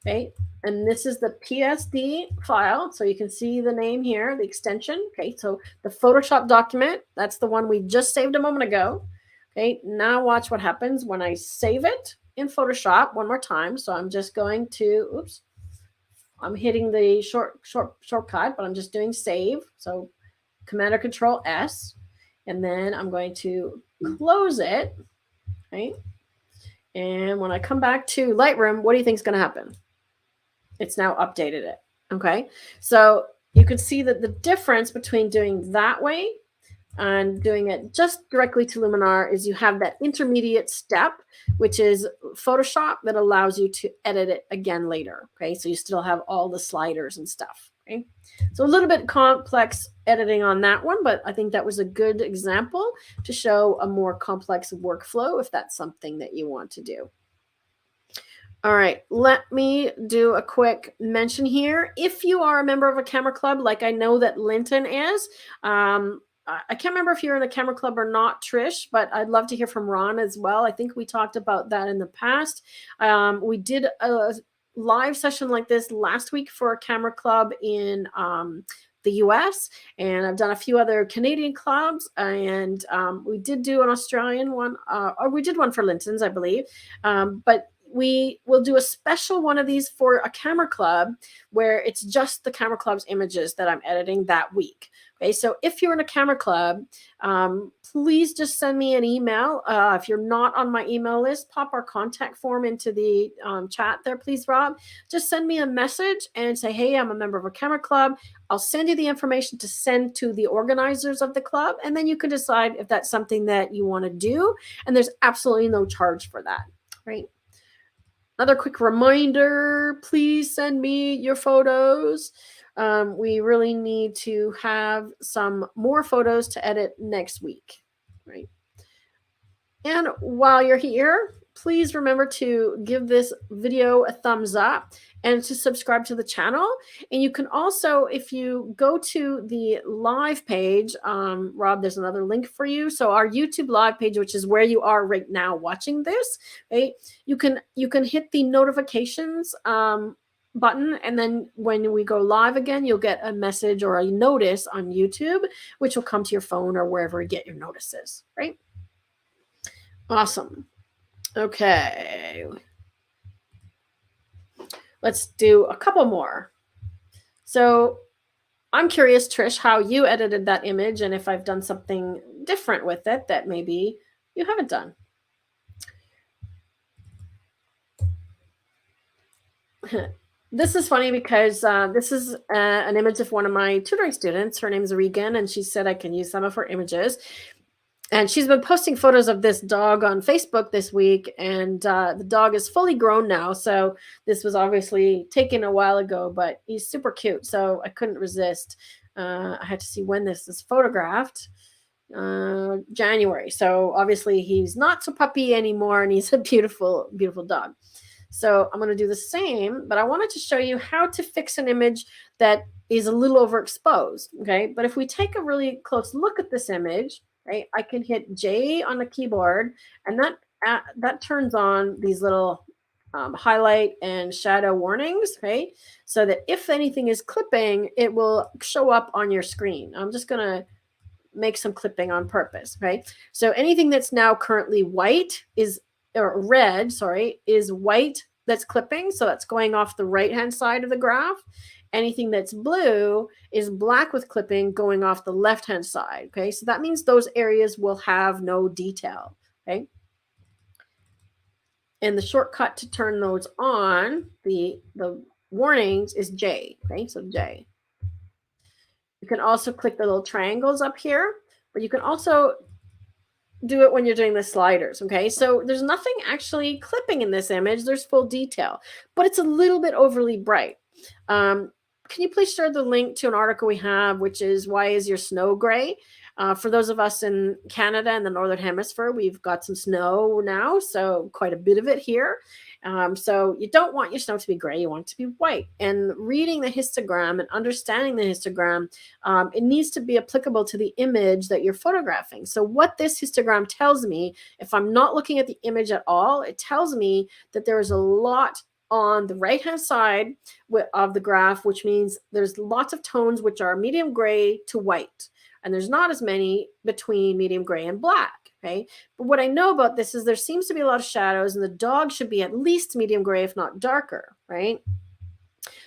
Speaker 1: okay, and this is the PSD file, so you can see the name here, the extension, okay, so the Photoshop document, that's the one we just saved a moment ago, okay. Now watch what happens when I save it in Photoshop one more time. So I'm just going to, I'm hitting the shortcut, but I'm just doing save. So Command or Control S, and then I'm going to close it, right? And when I come back to Lightroom, what do you think is going to happen? It's now updated it, okay? So you can see that the difference between doing that way and doing it just directly to Luminar is you have that intermediate step, which is Photoshop, that allows you to edit it again later, okay? So you still have all the sliders and stuff, okay? So a little bit complex editing on that one, but I think that was a good example to show a more complex workflow if that's something that you want to do. All right, let me do a quick mention here. If you are a member of a camera club, like I know that Linton is, I can't remember if you're in a camera club or not, Trish, but I'd love to hear from Ron as well. I think we talked about that in the past. We did a live session like this last week for a camera club in the US, and I've done a few other Canadian clubs, and we did do an Australian one, or we did one for Linton's, I believe, but we will do a special one of these for a camera club where it's just the camera club's images that I'm editing that week. Okay, so if you're in a camera club, please just send me an email. If you're not on my email list, pop our contact form into the chat there, please, Rob. Just send me a message and say, hey, I'm a member of a camera club. I'll send you the information to send to the organizers of the club, and then you can decide if that's something that you want to do. And there's absolutely no charge for that, right? Another quick reminder, please send me your photos. We really need to have some more photos to edit next week, right? And while you're here, please remember to give this video a thumbs up and to subscribe to the channel. And you can also, if you go to the live page, Rob, there's another link for you. So our YouTube live page, which is where you are right now watching this, right? You can hit the notifications button, and then when we go live again, you'll get a message or a notice on YouTube, which will come to your phone or wherever you get your notices, right? Awesome. Okay. Let's do a couple more. So I'm curious, Trish, how you edited that image and if I've done something different with it that maybe you haven't done. This is funny because this is an image of one of my tutoring students. Her name is Regan, and she said I can use some of her images. And she's been posting photos of this dog on Facebook this week, and the dog is fully grown now. So this was obviously taken a while ago, but he's super cute. So I couldn't resist. I had to see when this is photographed. January. So obviously he's not so puppy anymore, and he's a beautiful, beautiful dog. So I'm going to do the same, but I wanted to show you how to fix an image that is a little overexposed. Okay. But if we take a really close look at this image, right, I can hit J on the keyboard, and that turns on these little highlight and shadow warnings, right? So that if anything is clipping, it will show up on your screen. I'm just going to make some clipping on purpose, right? So anything that's now currently white is, or red, sorry, is white that's clipping. So that's going off the right-hand side of the graph. Anything that's blue is black with clipping going off the left-hand side, okay? So that means those areas will have no detail, okay? And the shortcut to turn those on, the warnings, is J, okay? So J. You can also click the little triangles up here, but you can also do it when you're doing the sliders, okay? So there's nothing actually clipping in this image. There's full detail, but it's a little bit overly bright. Can you please share the link to an article we have, which is Why is Your Snow Gray? For those of us in Canada and the Northern Hemisphere, we've got some snow now, so quite a bit of it here. So you don't want your snow to be gray, you want it to be white. And reading the histogram and understanding the histogram, it needs to be applicable to the image that you're photographing. So what this histogram tells me, if I'm not looking at the image at all, it tells me that there is a lot on the right-hand side of the graph, which means there's lots of tones which are medium gray to white, and there's not as many between medium gray and black, okay? But what I know about this is there seems to be a lot of shadows, and the dog should be at least medium gray, if not darker, right?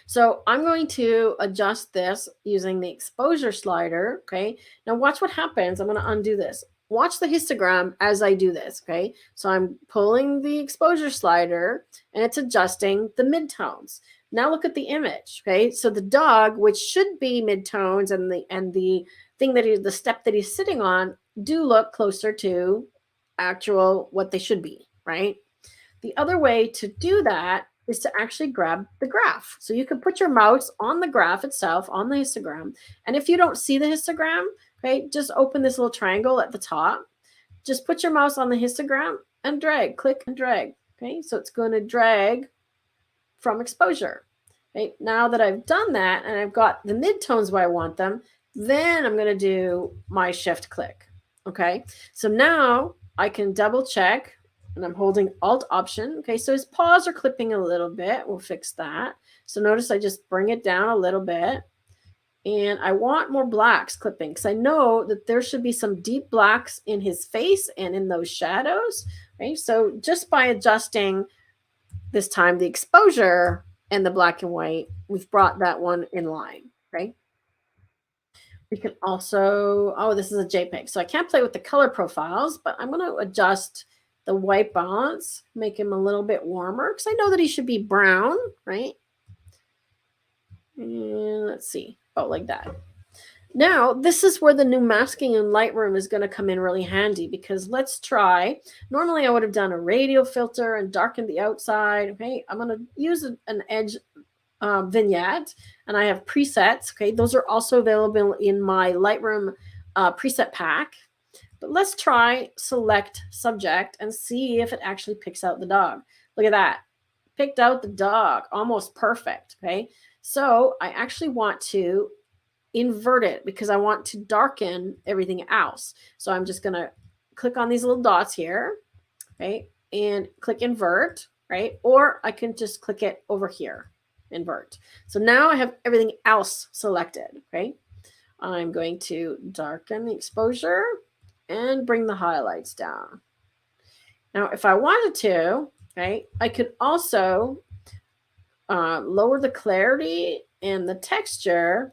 Speaker 1: So I'm going to adjust this using the exposure slider, okay? Now watch what happens. I'm going to undo this. Watch the histogram as I do this, okay? So I'm pulling the exposure slider, and it's adjusting the midtones. Now look at the image, okay? So the dog, which should be midtones, and the thing that the step that he's sitting on, do look closer to actual what they should be, right? The other way to do that is to actually grab the graph. So you can put your mouse on the graph itself, on the histogram. And if you don't see the histogram, okay, just open this little triangle at the top. Just put your mouse on the histogram and drag, click and drag. Okay, so it's going to drag from exposure. Okay, now that I've done that and I've got the midtones where I want them, then I'm going to do my shift click. Okay, so now I can double check, and I'm holding Alt Option. Okay, so his paws are clipping a little bit. We'll fix that. So notice I just bring it down a little bit. And I want more blacks clipping because I know that there should be some deep blacks in his face and in those shadows. Okay, so just by adjusting this time the exposure and the black and white, we've brought that one in line. Okay. We can also, oh, this is a JPEG. So I can't play with the color profiles, but I'm going to adjust the white balance, make him a little bit warmer because I know that he should be brown, right? And let's see, about like that. Now, this is where the new masking in Lightroom is going to come in really handy, because let's try. Normally, I would have done a radial filter and darkened the outside. Okay, I'm going to use an edge vignette, and I have presets. Okay, those are also available in my Lightroom preset pack. But let's try select subject and see if it actually picks out the dog. Look at that. Picked out the dog. Almost perfect. Okay. So I actually want to invert it because I want to darken everything else. So I'm just going to click on these little dots here. Okay. And click invert. Right. Or I can just click it over here. Invert. So now I have everything else selected. Okay. I'm going to darken the exposure and bring the highlights down. Now, if I wanted to, okay, I could also lower the clarity and the texture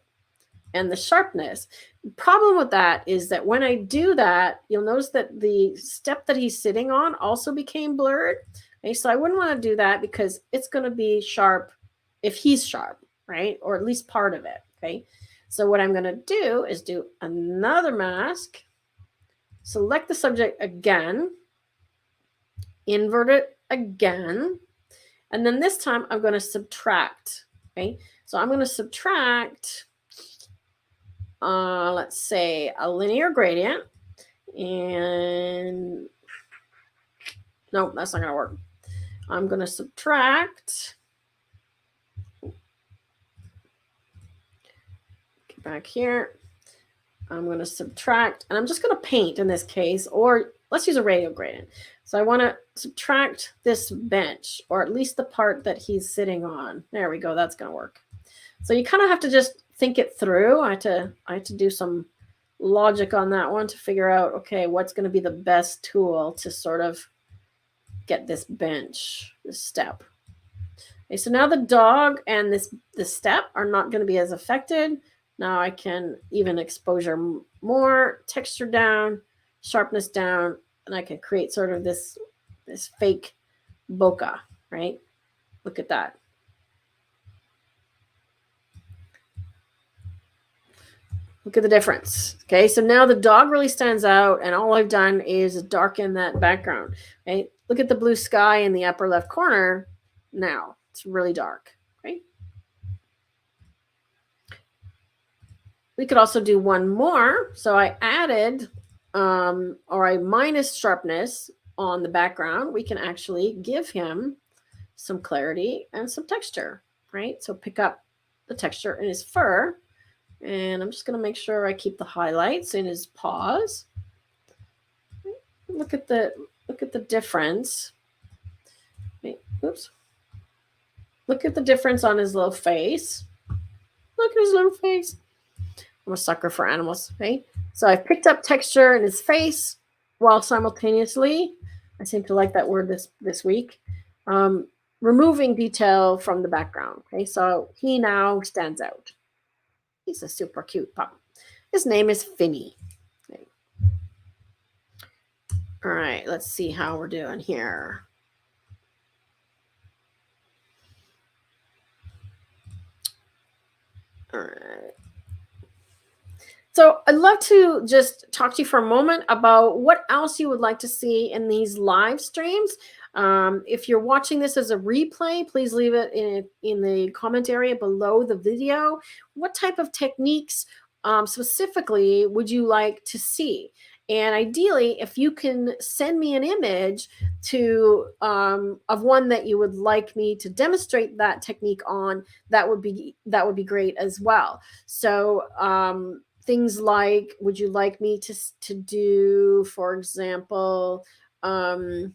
Speaker 1: and the sharpness. The problem with that is that when I do that, you'll notice that the step that he's sitting on also became blurred. Okay, so I wouldn't want to do that because it's going to be sharp if he's sharp, right? Or at least part of it, okay? So what I'm going to do is do another mask. Select the subject again, invert it again, and then this time I'm going to subtract. Okay, so I'm going to subtract, let's say, a linear gradient, And no, that's not going to work. I'm going to subtract. Get back here. I'm going to subtract, and I'm just going to paint in this case, or let's use a radial gradient. So I want to subtract this bench, or at least the part that he's sitting on. There we go. That's going to work. So you kind of have to just think it through. I had to do some logic on that one to figure out, okay, what's going to be the best tool to sort of get this bench, this step. Okay, so now the dog and this step are not going to be as affected. Now I can even exposure more, texture down, sharpness down, and I can create sort of this fake bokeh, right? Look at that. Look at the difference. Okay, so now the dog really stands out, and all I've done is darken that background. Okay, look at the blue sky in the upper left corner. Now it's really dark. Right? We could also do one more. So I added or I minus sharpness on the background. We can actually give him some clarity and some texture, right? So pick up the texture in his fur, and I'm just going to make sure I keep the highlights in his paws. Look at the difference. Oops. Look at the difference on his little face. Look at his little face. I'm a sucker for animals, right? So I've picked up texture in his face while simultaneously, I seem to like that word this week, removing detail from the background. Okay, so he now stands out. He's a super cute pup. His name is Finny. Okay. All right, let's see how we're doing here. All right. So I'd love to just talk to you for a moment about what else you would like to see in these live streams. If you're watching this as a replay, please leave it in the comment area below the video. What type of techniques specifically would you like to see? And ideally, if you can send me an image of one that you would like me to demonstrate that technique on, that would be great as well. So things like, would you like me to do, for example, a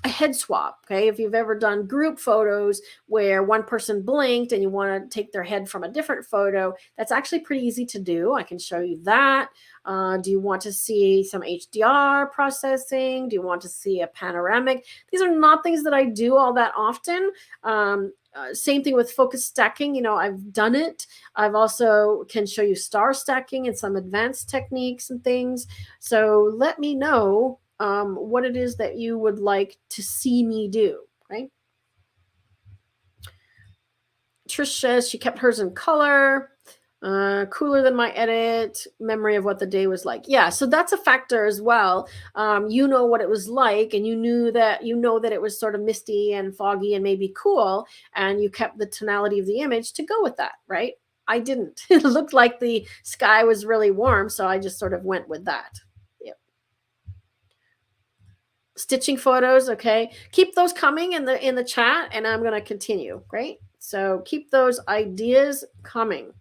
Speaker 1: head swap? Okay, if you've ever done group photos where one person blinked and you want to take their head from a different photo, that's actually pretty easy to do. I can show you that. Do you want to see some HDR processing? Do you want to see a panoramic? These are not things that I do all that often. Same thing with focus stacking. You know, I've done it. I've also can show you star stacking and some advanced techniques and things. So let me know what it is that you would like to see me do. Right? Trish says she kept hers in color. Cooler than my edit, memory of what the day was like. Yeah, so that's a factor as well. You know what it was like, and you know that it was sort of misty and foggy and maybe cool, and you kept the tonality of the image to go with that, right? I didn't. It looked like the sky was really warm, so I just sort of went with that. Yep. Stitching photos, okay. Keep those coming in the chat, and I'm going to continue. Great. So keep those ideas coming.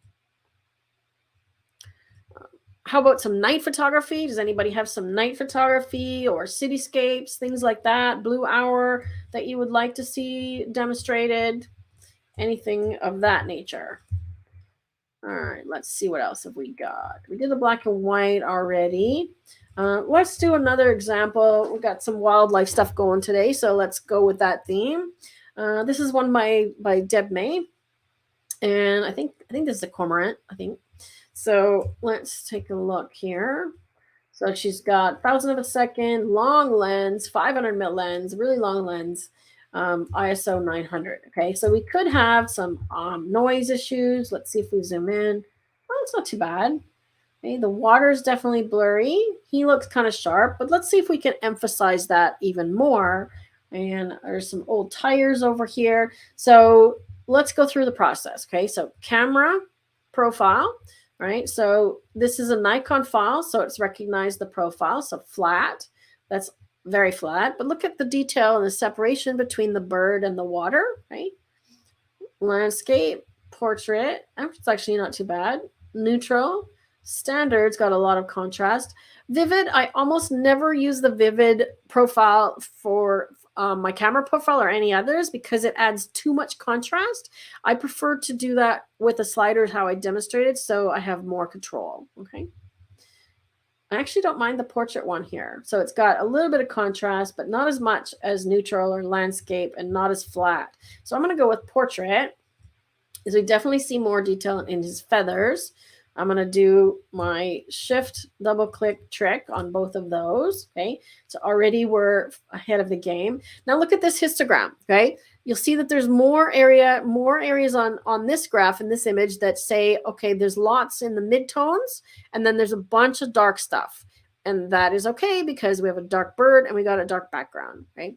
Speaker 1: How about some night photography? Does anybody have some night photography or cityscapes, things like that? Blue hour that you would like to see demonstrated? Anything of that nature. All right, let's see what else have we got. We did the black and white already. Let's do another example. We've got some wildlife stuff going today, so let's go with that theme. This is one by Deb May, and I think this is a cormorant. I think. So let's take a look here. So she's got 1,000 of a second, long lens, 500 mil lens, really long lens, ISO 900. Okay, so we could have some noise issues. Let's see if we zoom in. Well, it's not too bad. Okay, the water is definitely blurry. He looks kind of sharp, but let's see if we can emphasize that even more. And there's some old tires over here. So let's go through the process. Okay, so camera, profile. right? So this is a Nikon file, so it's recognized the profile, so flat. That's very flat, but look at the detail and the separation between the bird and the water, right? Landscape, portrait, it's actually not too bad. Neutral, standard's got a lot of contrast. Vivid, I almost never use the vivid profile for my camera profile or any others because it adds too much contrast. I prefer to do that with the sliders how I demonstrated, so I have more control. Okay. I actually don't mind the portrait one here. So it's got a little bit of contrast, but not as much as neutral or landscape and not as flat. So I'm going to go with portrait because we definitely see more detail in his feathers. I'm going to do my shift double click trick on both of those. Okay. So already we're ahead of the game. Now look at this histogram. Okay. You'll see that there's more areas on this graph in this image that say, okay, there's lots in the midtones and then there's a bunch of dark stuff. And that is okay because we have a dark bird and we got a dark background, right?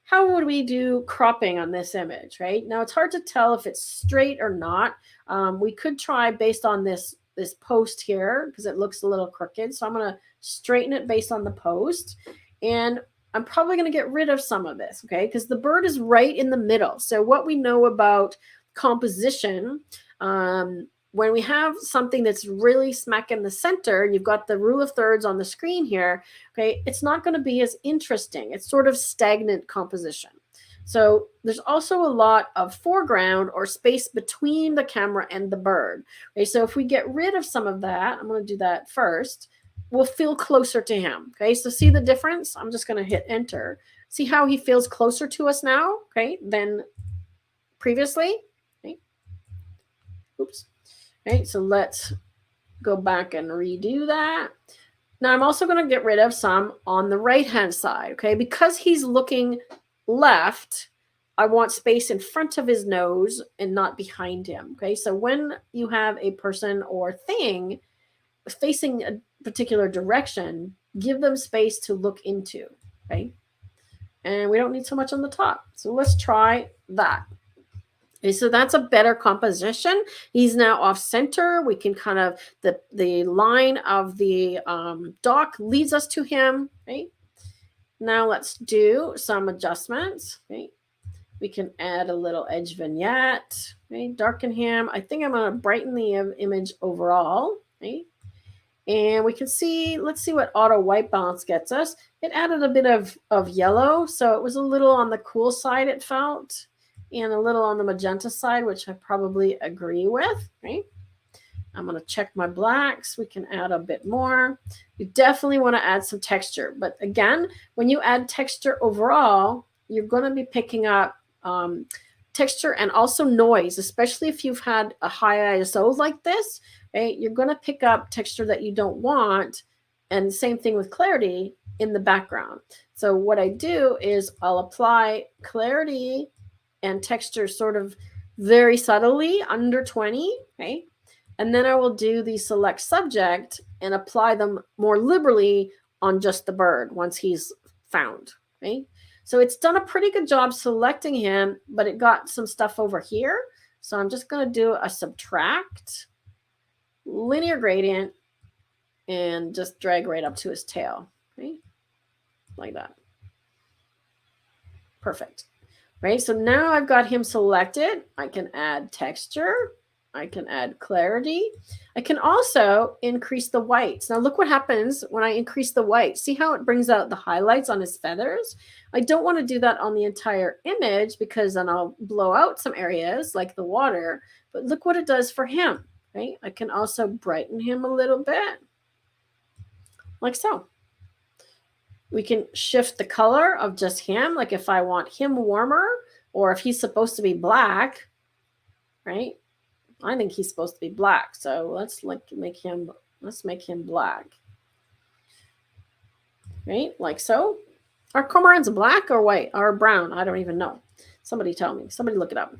Speaker 1: How would we do cropping on this image, right? Now it's hard to tell if it's straight or not. We could try based on this post here because it looks a little crooked. So I'm going to straighten it based on the post. And I'm probably going to get rid of some of this, okay? Because the bird is right in the middle. So what we know about composition, when we have something that's really smack in the center, and you've got the rule of thirds on the screen here, okay, it's not going to be as interesting. It's sort of stagnant composition. So there's also a lot of foreground or space between the camera and the bird. Okay, so if we get rid of some of that, I'm going to do that first, we'll feel closer to him. Okay, so see the difference? I'm just going to hit enter. See how he feels closer to us now, okay, than previously? Okay. Oops. Okay, so let's go back and redo that. Now I'm also going to get rid of some on the right-hand side, okay? Because he's looking left, I want space in front of his nose and not behind him, okay? So when you have a person or thing facing a particular direction, give them space to look into, okay? And we don't need so much on the top. So let's try that. Okay, so that's a better composition. He's now off center. We can kind of, the line of the dock leads us to him. Right? Now let's do some adjustments. Okay? We can add a little edge vignette. Okay? Darken him. I think I'm going to brighten the image overall. Okay? And we can see, let's see what auto white balance gets us. It added a bit of yellow, so it was a little on the cool side, it felt, and a little on the magenta side, which I probably agree with, right? I'm going to check my blacks. We can add a bit more. You definitely want to add some texture. But again, when you add texture overall, you're going to be picking up texture and also noise, especially if you've had a high ISO like this, right? You're going to pick up texture that you don't want. And same thing with clarity in the background. So what I do is I'll apply clarity and texture sort of very subtly under 20, okay? And then I will do the select subject and apply them more liberally on just the bird once he's found, okay? So it's done a pretty good job selecting him, but it got some stuff over here. So I'm just going to do a subtract, linear gradient, and just drag right up to his tail, okay? Like that. Perfect. Right, so now I've got him selected. I can add texture. I can add clarity. I can also increase the whites. Now look what happens when I increase the white. See how it brings out the highlights on his feathers? I don't want to do that on the entire image because then I'll blow out some areas like the water. But look what it does for him. Right? I can also brighten him a little bit, like so. We can shift the color of just him, like if I want him warmer or if he's supposed to be black, right? I think he's supposed to be black, so let's make him black, right? Like so. Are cormorants black or white or brown? I don't even know. Somebody tell me. Somebody look it up.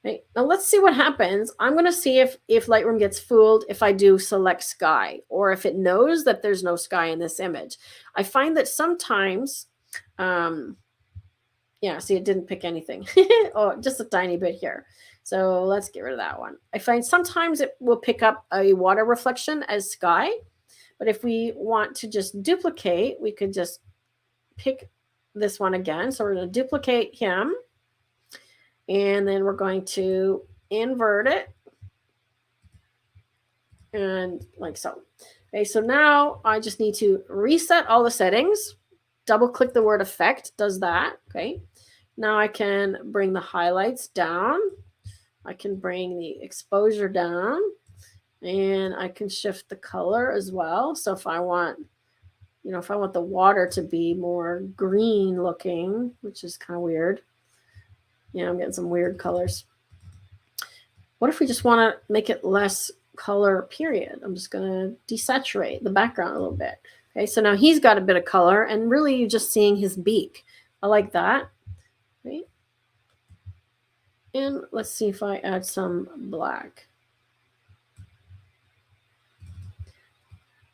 Speaker 1: Okay, now let's see what happens. I'm going to see if Lightroom gets fooled if I do select sky or if it knows that there's no sky in this image. I find that sometimes, yeah, see, it didn't pick anything. Oh, just a tiny bit here. So let's get rid of that one. I find sometimes it will pick up a water reflection as sky, but if we want to just duplicate, we could just pick this one again. So we're going to duplicate him, and then we're going to invert it, and like so. Okay, so now I just need to reset all the settings. Double click the word effect, does that. Okay, now I can bring the highlights down. I can bring the exposure down, and I can shift the color as well. So if I want, if I want the water to be more green looking, which is kind of weird. Yeah, I'm getting some weird colors. What if we just want to make it less color, period? I'm just going to desaturate the background a little bit. Okay, so now he's got a bit of color, and really you're just seeing his beak. I like that. Right? And let's see if I add some black.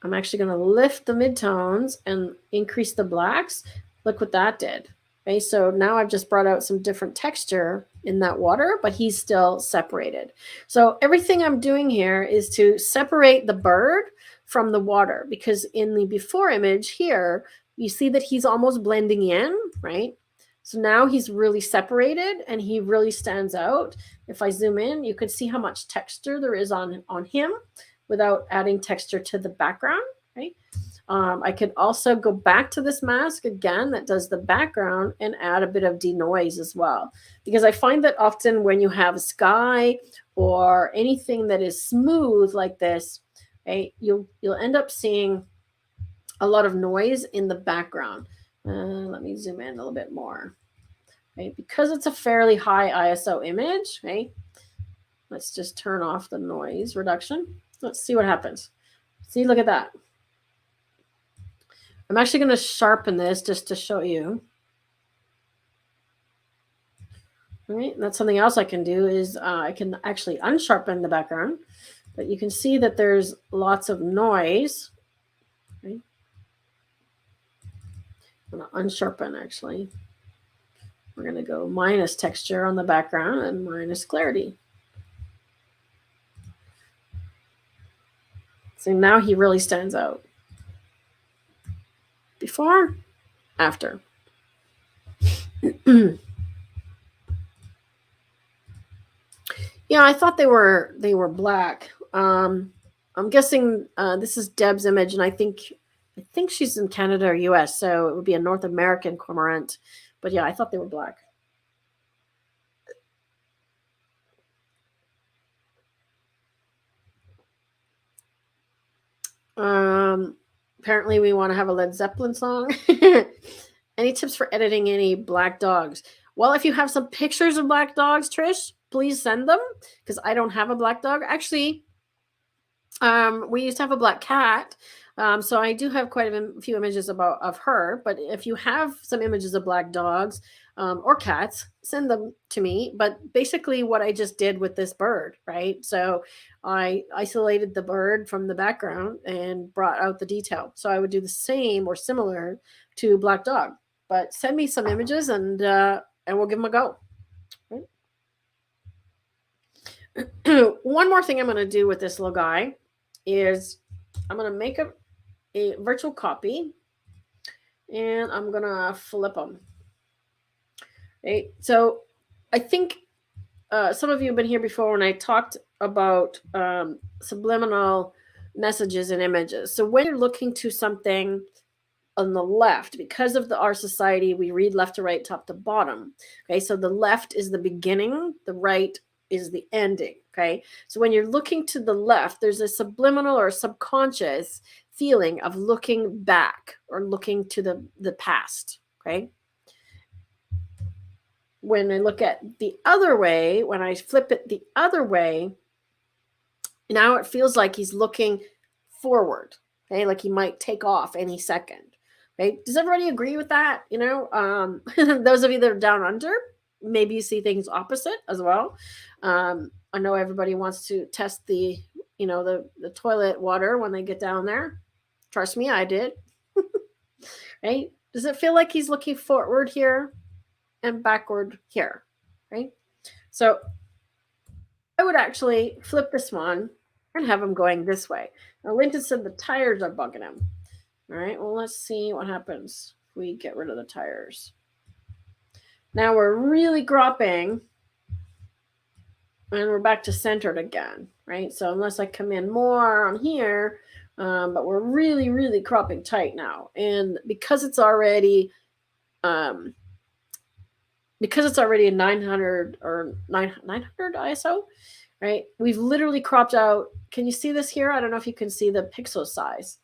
Speaker 1: I'm actually going to lift the midtones and increase the blacks. Look what that did. Okay, so now I've just brought out some different texture in that water, but he's still separated. So everything I'm doing here is to separate the bird from the water, because in the before image here, you see that he's almost blending in, right? So now he's really separated and he really stands out. If I zoom in, you can see how much texture there is on him without adding texture to the background, right? I could also go back to this mask again that does the background and add a bit of denoise as well. Because I find that often when you have sky or anything that is smooth like this, right, you'll end up seeing a lot of noise in the background. Let me zoom in a little bit more. Right? Because it's a fairly high ISO image, right? Let's just turn off the noise reduction. Let's see what happens. See, look at that. I'm actually going to sharpen this just to show you. All right, and that's something else I can do is I can actually unsharpen the background, but you can see that there's lots of noise. Right? I'm going to unsharpen actually. We're going to go minus texture on the background and minus clarity. So now he really stands out. Before, after. Yeah, I thought they were black. I'm guessing this is Deb's image, and I think she's in Canada or US, so it would be a North American cormorant. But yeah, I thought they were black. Apparently we want to have a Led Zeppelin song. Any tips for editing any black dogs? Well, if you have some pictures of black dogs, Trish, please send them, because I don't have a black dog. Actually, we used to have a black cat. So I do have quite a few images of her, but if you have some images of black dogs or cats, send them to me. But basically what I just did with this bird, right? So I isolated the bird from the background and brought out the detail. So I would do the same or similar to black dog, but send me some images and we'll give them a go. Right? One more thing I'm going to do with this little guy is I'm going to make a virtual copy, and I'm going to flip them. Okay, so I think some of you have been here before when I talked about subliminal messages and images. So when you're looking to something on the left, because of our society, we read left to right, top to bottom. Okay, so the left is the beginning, the right is the ending. Okay, so when you're looking to the left, there's a subliminal or subconscious feeling of looking back or looking to the past. Okay, when I look at the other way, when I flip it the other way, now it feels like he's looking forward. Okay, like he might take off any second. Okay, does everybody agree with that? You know, those of you that are down under, maybe you see things opposite as well. I know everybody wants to test the toilet water when they get down there. Trust me, I did. Right? Does it feel like he's looking forward here and backward here? Right? So would actually flip this one and have him going this way. Now, Linton said the tires are bugging him. All right, well, let's see what happens if we get rid of the tires. Now we're really cropping, and we're back to centered again, right? So unless I come in more on here, but we're really, really cropping tight now. And because it's already a 900 or 900 ISO, right? We've literally cropped out. Can you see this here? I don't know if you can see the pixel size,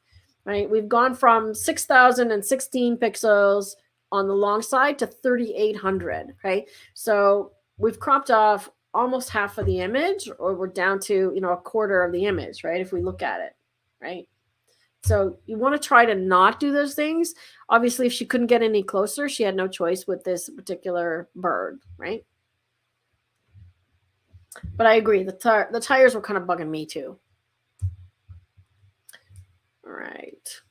Speaker 1: right? We've gone from 6,016 pixels on the long side to 3,800, right? So we've cropped off almost half of the image, or we're down to, a quarter of the image, right? If we look at it, right? So you want to try to not do those things. Obviously, if she couldn't get any closer, she had no choice with this particular bird, right? But I agree. The tires were kind of bugging me too. All right.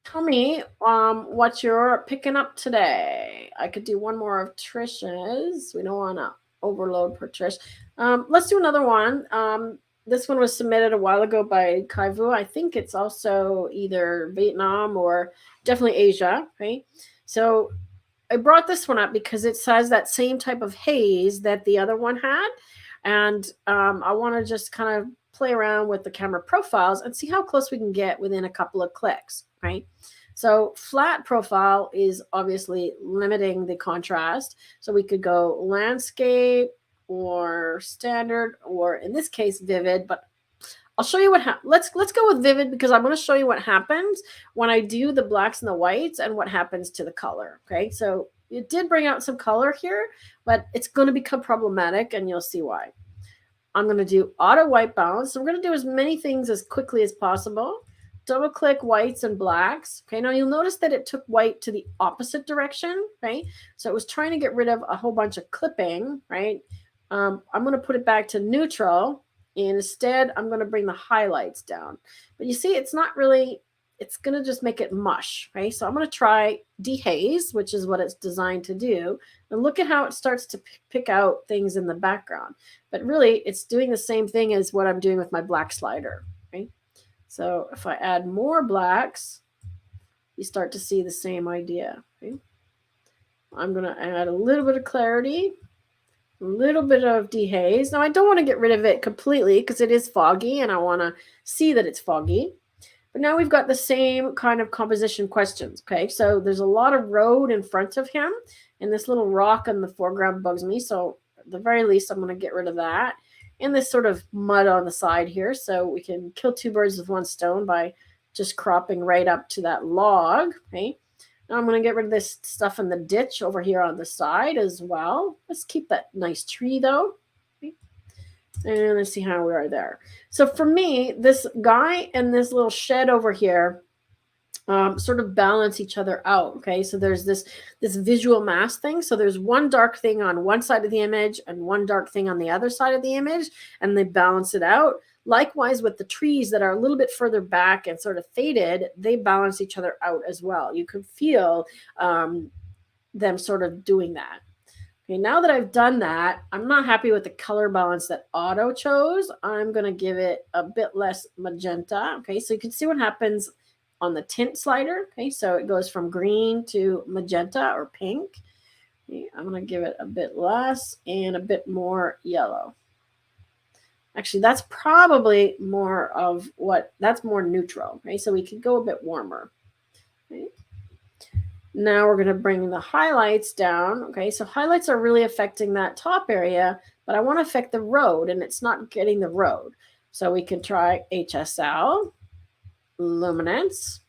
Speaker 1: Tell me what you're picking up today. I could do one more of Trish's. We don't want to overload per Trish. Let's do another one. This one was submitted a while ago by Kaivu. I think it's also either Vietnam or definitely Asia, right? So I brought this one up because it has that same type of haze that the other one had. And I want to just kind of play around with the camera profiles and see how close we can get within a couple of clicks, right? So flat profile is obviously limiting the contrast. So we could go landscape or standard, or in this case, vivid, but I'll show you what happens. Let's go with vivid, because I'm going to show you what happens when I do the blacks and the whites and what happens to the color. Okay, so it did bring out some color here, but it's going to become problematic, and you'll see why. I'm going to do auto white balance. So we're going to do as many things as quickly as possible. Double click whites and blacks. Okay, now you'll notice that it took white to the opposite direction, right? So it was trying to get rid of a whole bunch of clipping, right? I'm going to put it back to neutral. And instead, I'm going to bring the highlights down. But you see, it's not really, it's going to just make it mush, right? So I'm going to try dehaze, which is what it's designed to do. And look at how it starts to pick out things in the background. But really, it's doing the same thing as what I'm doing with my black slider, right? So if I add more blacks, you start to see the same idea, right? I'm going to add a little bit of clarity. A little bit of dehaze. Now, I don't want to get rid of it completely because it is foggy and I want to see that it's foggy. But now we've got the same kind of composition questions. Okay, so there's a lot of road in front of him, and this little rock in the foreground bugs me. So at the very least, I'm going to get rid of that. And this sort of mud on the side here. So we can kill two birds with one stone by just cropping right up to that log. Okay. Now I'm going to get rid of this stuff in the ditch over here on the side as well. Let's keep that nice tree though. Okay. And let's see how we are there. So for me, this guy and this little shed over here sort of balance each other out. Okay, so there's this visual mask thing. So there's one dark thing on one side of the image and one dark thing on the other side of the image, and they balance it out. Likewise, with the trees that are a little bit further back and sort of faded, they balance each other out as well. You can feel them sort of doing that. Okay, now that I've done that, I'm not happy with the color balance that Auto chose. I'm going to give it a bit less magenta. Okay, so you can see what happens on the tint slider. Okay, so it goes from green to magenta or pink. Okay, I'm going to give it a bit less and a bit more yellow. Actually, that's probably more of that's more neutral. Okay, so we could go a bit warmer. Okay. Now we're going to bring the highlights down. Okay, so highlights are really affecting that top area, but I want to affect the road, and it's not getting the road. So we can try HSL, luminance,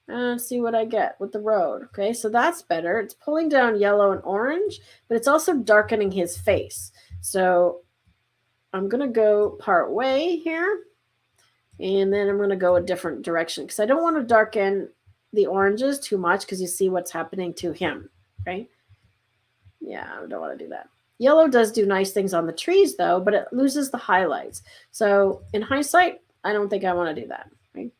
Speaker 1: and see what I get with the road. Okay, so that's better. It's pulling down yellow and orange, but it's also darkening his face. So I'm going to go part way here, and then I'm going to go a different direction because I don't want to darken the oranges too much because you see what's happening to him, right? Yeah, I don't want to do that. Yellow does do nice things on the trees, though, but it loses the highlights. So in hindsight, I don't think I want to do that, right?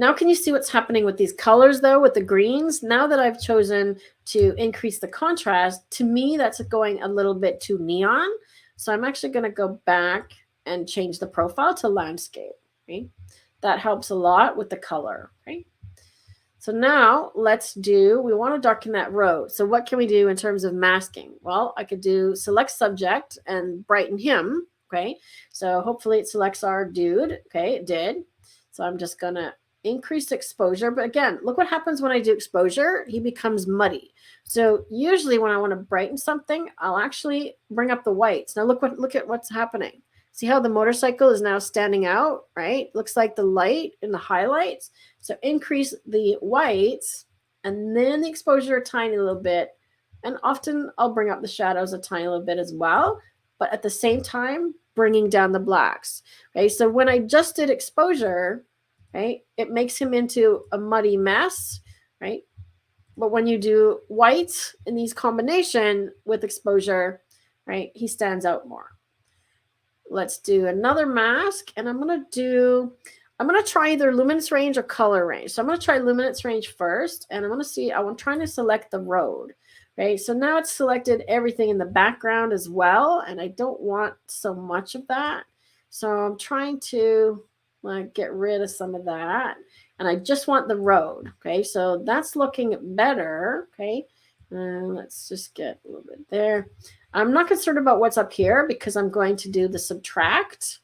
Speaker 1: Now, can you see what's happening with these colors though, with the greens? Now that I've chosen to increase the contrast, to me, that's going a little bit too neon. So I'm actually going to go back and change the profile to landscape. Okay? That helps a lot with the color. Okay? So now we want to darken that road. So what can we do in terms of masking? Well, I could do select subject and brighten him. Okay. So hopefully it selects our dude. Okay. It did. So I'm just going to increase exposure. But again, look what happens when I do exposure. He becomes muddy. So usually when I want to brighten something, I'll actually bring up the whites. Now look at what's happening. See how the motorcycle is now standing out, right? Looks like the light in the highlights. So increase the whites and then the exposure a tiny little bit. And often I'll bring up the shadows a tiny little bit as well, but at the same time, bringing down the blacks. Okay, so when I just did exposure, right, it makes him into a muddy mess, right? But when you do whites in these combination with exposure, right, he stands out more. Let's do another mask, and I'm going to try either luminance range or color range. So I'm going to try luminance range first, and I'm trying to select the road. Okay, so now it's selected everything in the background as well, and I don't want so much of that. So I'm trying to get rid of some of that, and I just want the road. Okay, so that's looking better. Okay, let's just get a little bit there. I'm not concerned about what's up here because I'm going to do the subtract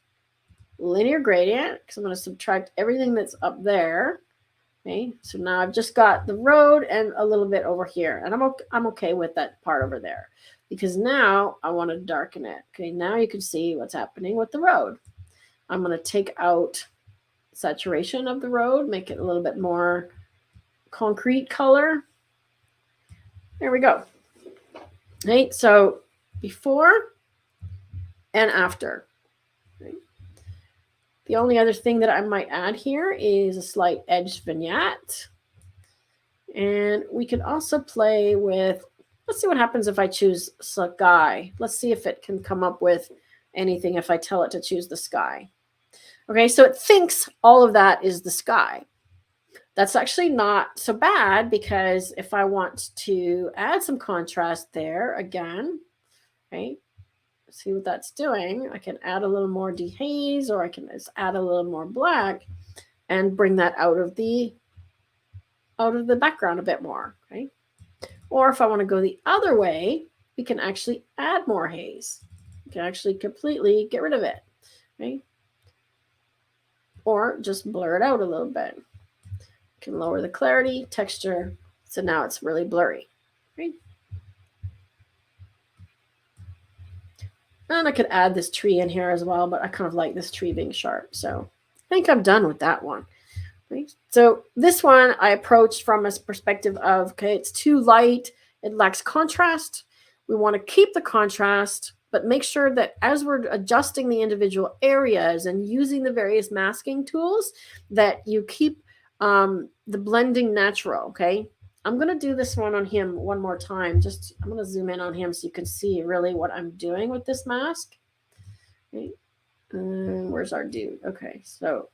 Speaker 1: linear gradient because I'm going to subtract everything that's up there. Okay, so now I've just got the road and a little bit over here, and I'm okay with that part over there because now I want to darken it. Okay, now you can see what's happening with the road. I'm going to take out saturation of the road, make it a little bit more concrete color. There we go. Right, so before and after. Right. The only other thing that I might add here is a slight edge vignette. And we can also play with, let's see what happens if I choose sky. Let's see if it can come up with anything if I tell it to choose the sky. Okay, so it thinks all of that is the sky. That's actually not so bad because if I want to add some contrast there again, okay, see what that's doing. I can add a little more dehaze, or I can just add a little more black and bring that out of the background a bit more. Okay. Or if I want to go the other way, we can actually add more haze. We can actually completely get rid of it. Okay. Or just blur it out a little bit. You can lower the clarity, texture, so now it's really blurry. Right. And I could add this tree in here as well, but I kind of like this tree being sharp. So I think I'm done with that one. Right? So this one I approached from a perspective of, okay, it's too light. It lacks contrast. We want to keep the contrast, but make sure that as we're adjusting the individual areas and using the various masking tools, that you keep the blending natural, okay? I'm going to do this one on him one more time. I'm going to zoom in on him so you can see really what I'm doing with this mask. Okay. Where's our dude? Okay, so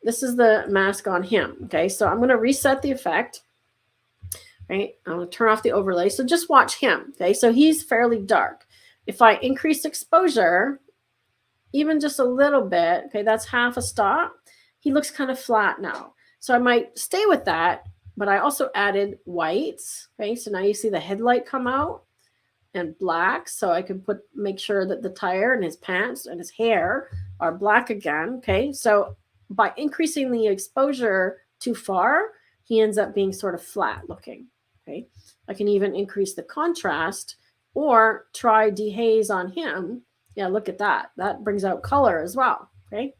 Speaker 1: this is the mask on him. Okay, so I'm going to reset the effect. Right, I'm going to turn off the overlay. So just watch him. Okay, so he's fairly dark. If I increase exposure, even just a little bit, okay, that's half a stop. He looks kind of flat now. So I might stay with that, but I also added whites. Okay, so now you see the headlight come out and black. So I can make sure that the tire and his pants and his hair are black again. Okay, so by increasing the exposure too far, he ends up being sort of flat looking. Okay, I can even increase the contrast or try dehaze on him. Yeah, look at that. That brings out color as well. Okay,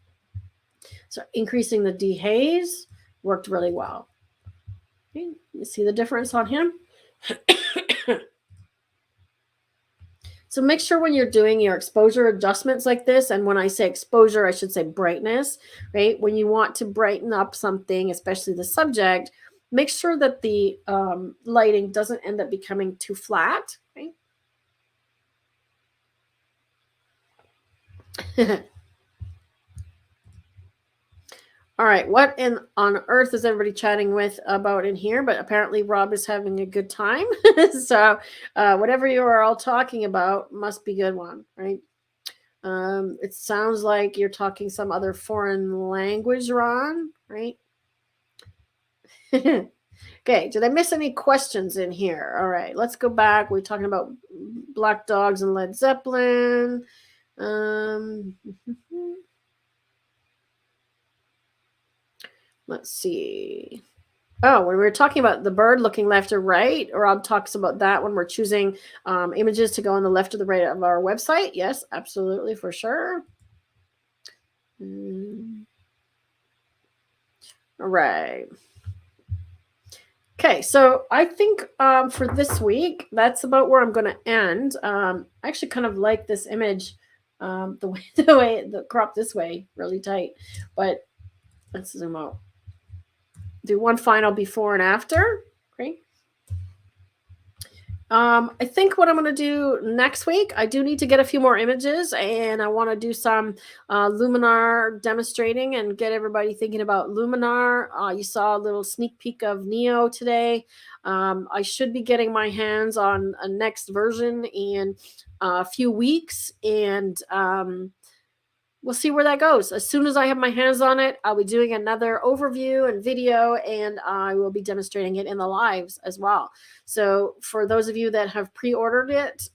Speaker 1: so increasing the dehaze worked really well. Okay, you see the difference on him? So make sure when you're doing your exposure adjustments like this, and when I say exposure, I should say brightness, right? When you want to brighten up something, especially the subject, make sure that the lighting doesn't end up becoming too flat, right? All right, what on earth is everybody chatting with about in here? But apparently Rob is having a good time. So whatever you are all talking about must be good one, right? It sounds like you're talking some other foreign language, Ron, right? Okay, did I miss any questions in here? All right, let's go back. We're talking about Black Dogs and Led Zeppelin. Let's see. Oh, when we were talking about the bird looking left or right, Rob talks about that when we're choosing images to go on the left or the right of our website. Yes, absolutely, for sure. All right. Okay, so I think for this week, that's about where I'm going to end. I actually kind of like this image, the way the crop this way, really tight. But let's zoom out. Do one final before and after. Great. I think what I'm going to do next week, I do need to get a few more images, and I want to do some Luminar demonstrating and get everybody thinking about Luminar. You saw a little sneak peek of Neo today. I should be getting my hands on a next version in a few weeks, and we'll see where that goes. As soon as I have my hands on it, I'll be doing another overview and video, and I will be demonstrating it in the lives as well. So for those of you that have pre-ordered it,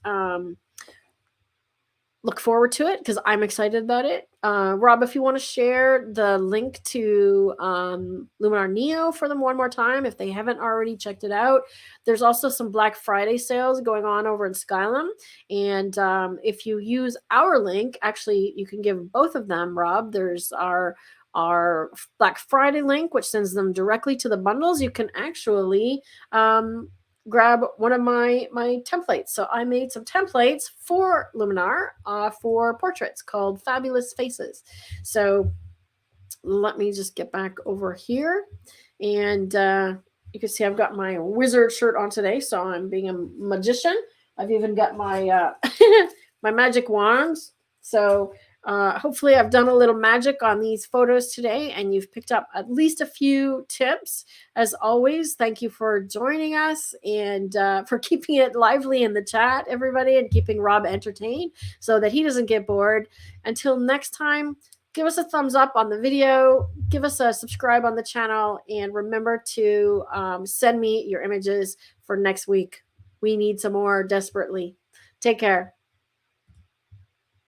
Speaker 1: look forward to it because I'm excited about it. Rob, if you want to share the link to Luminar Neo for them one more time, if they haven't already checked it out. There's also some Black Friday sales going on over in Skylum. And if you use our link, actually, you can give both of them, Rob. There's our Black Friday link, which sends them directly to the bundles. You can actually grab one of my templates. So I made some templates for Luminar for portraits called Fabulous Faces. So let me just get back over here, and you can see I've got my wizard shirt on today, so I'm being a magician. I've even got my my magic wands. So hopefully I've done a little magic on these photos today, and you've picked up at least a few tips. As always, thank you for joining us and for keeping it lively in the chat, everybody, and keeping Rob entertained so that he doesn't get bored. Until next time, give us a thumbs up on the video, give us a subscribe on the channel, and remember to send me your images for next week. We need some more desperately. Take care.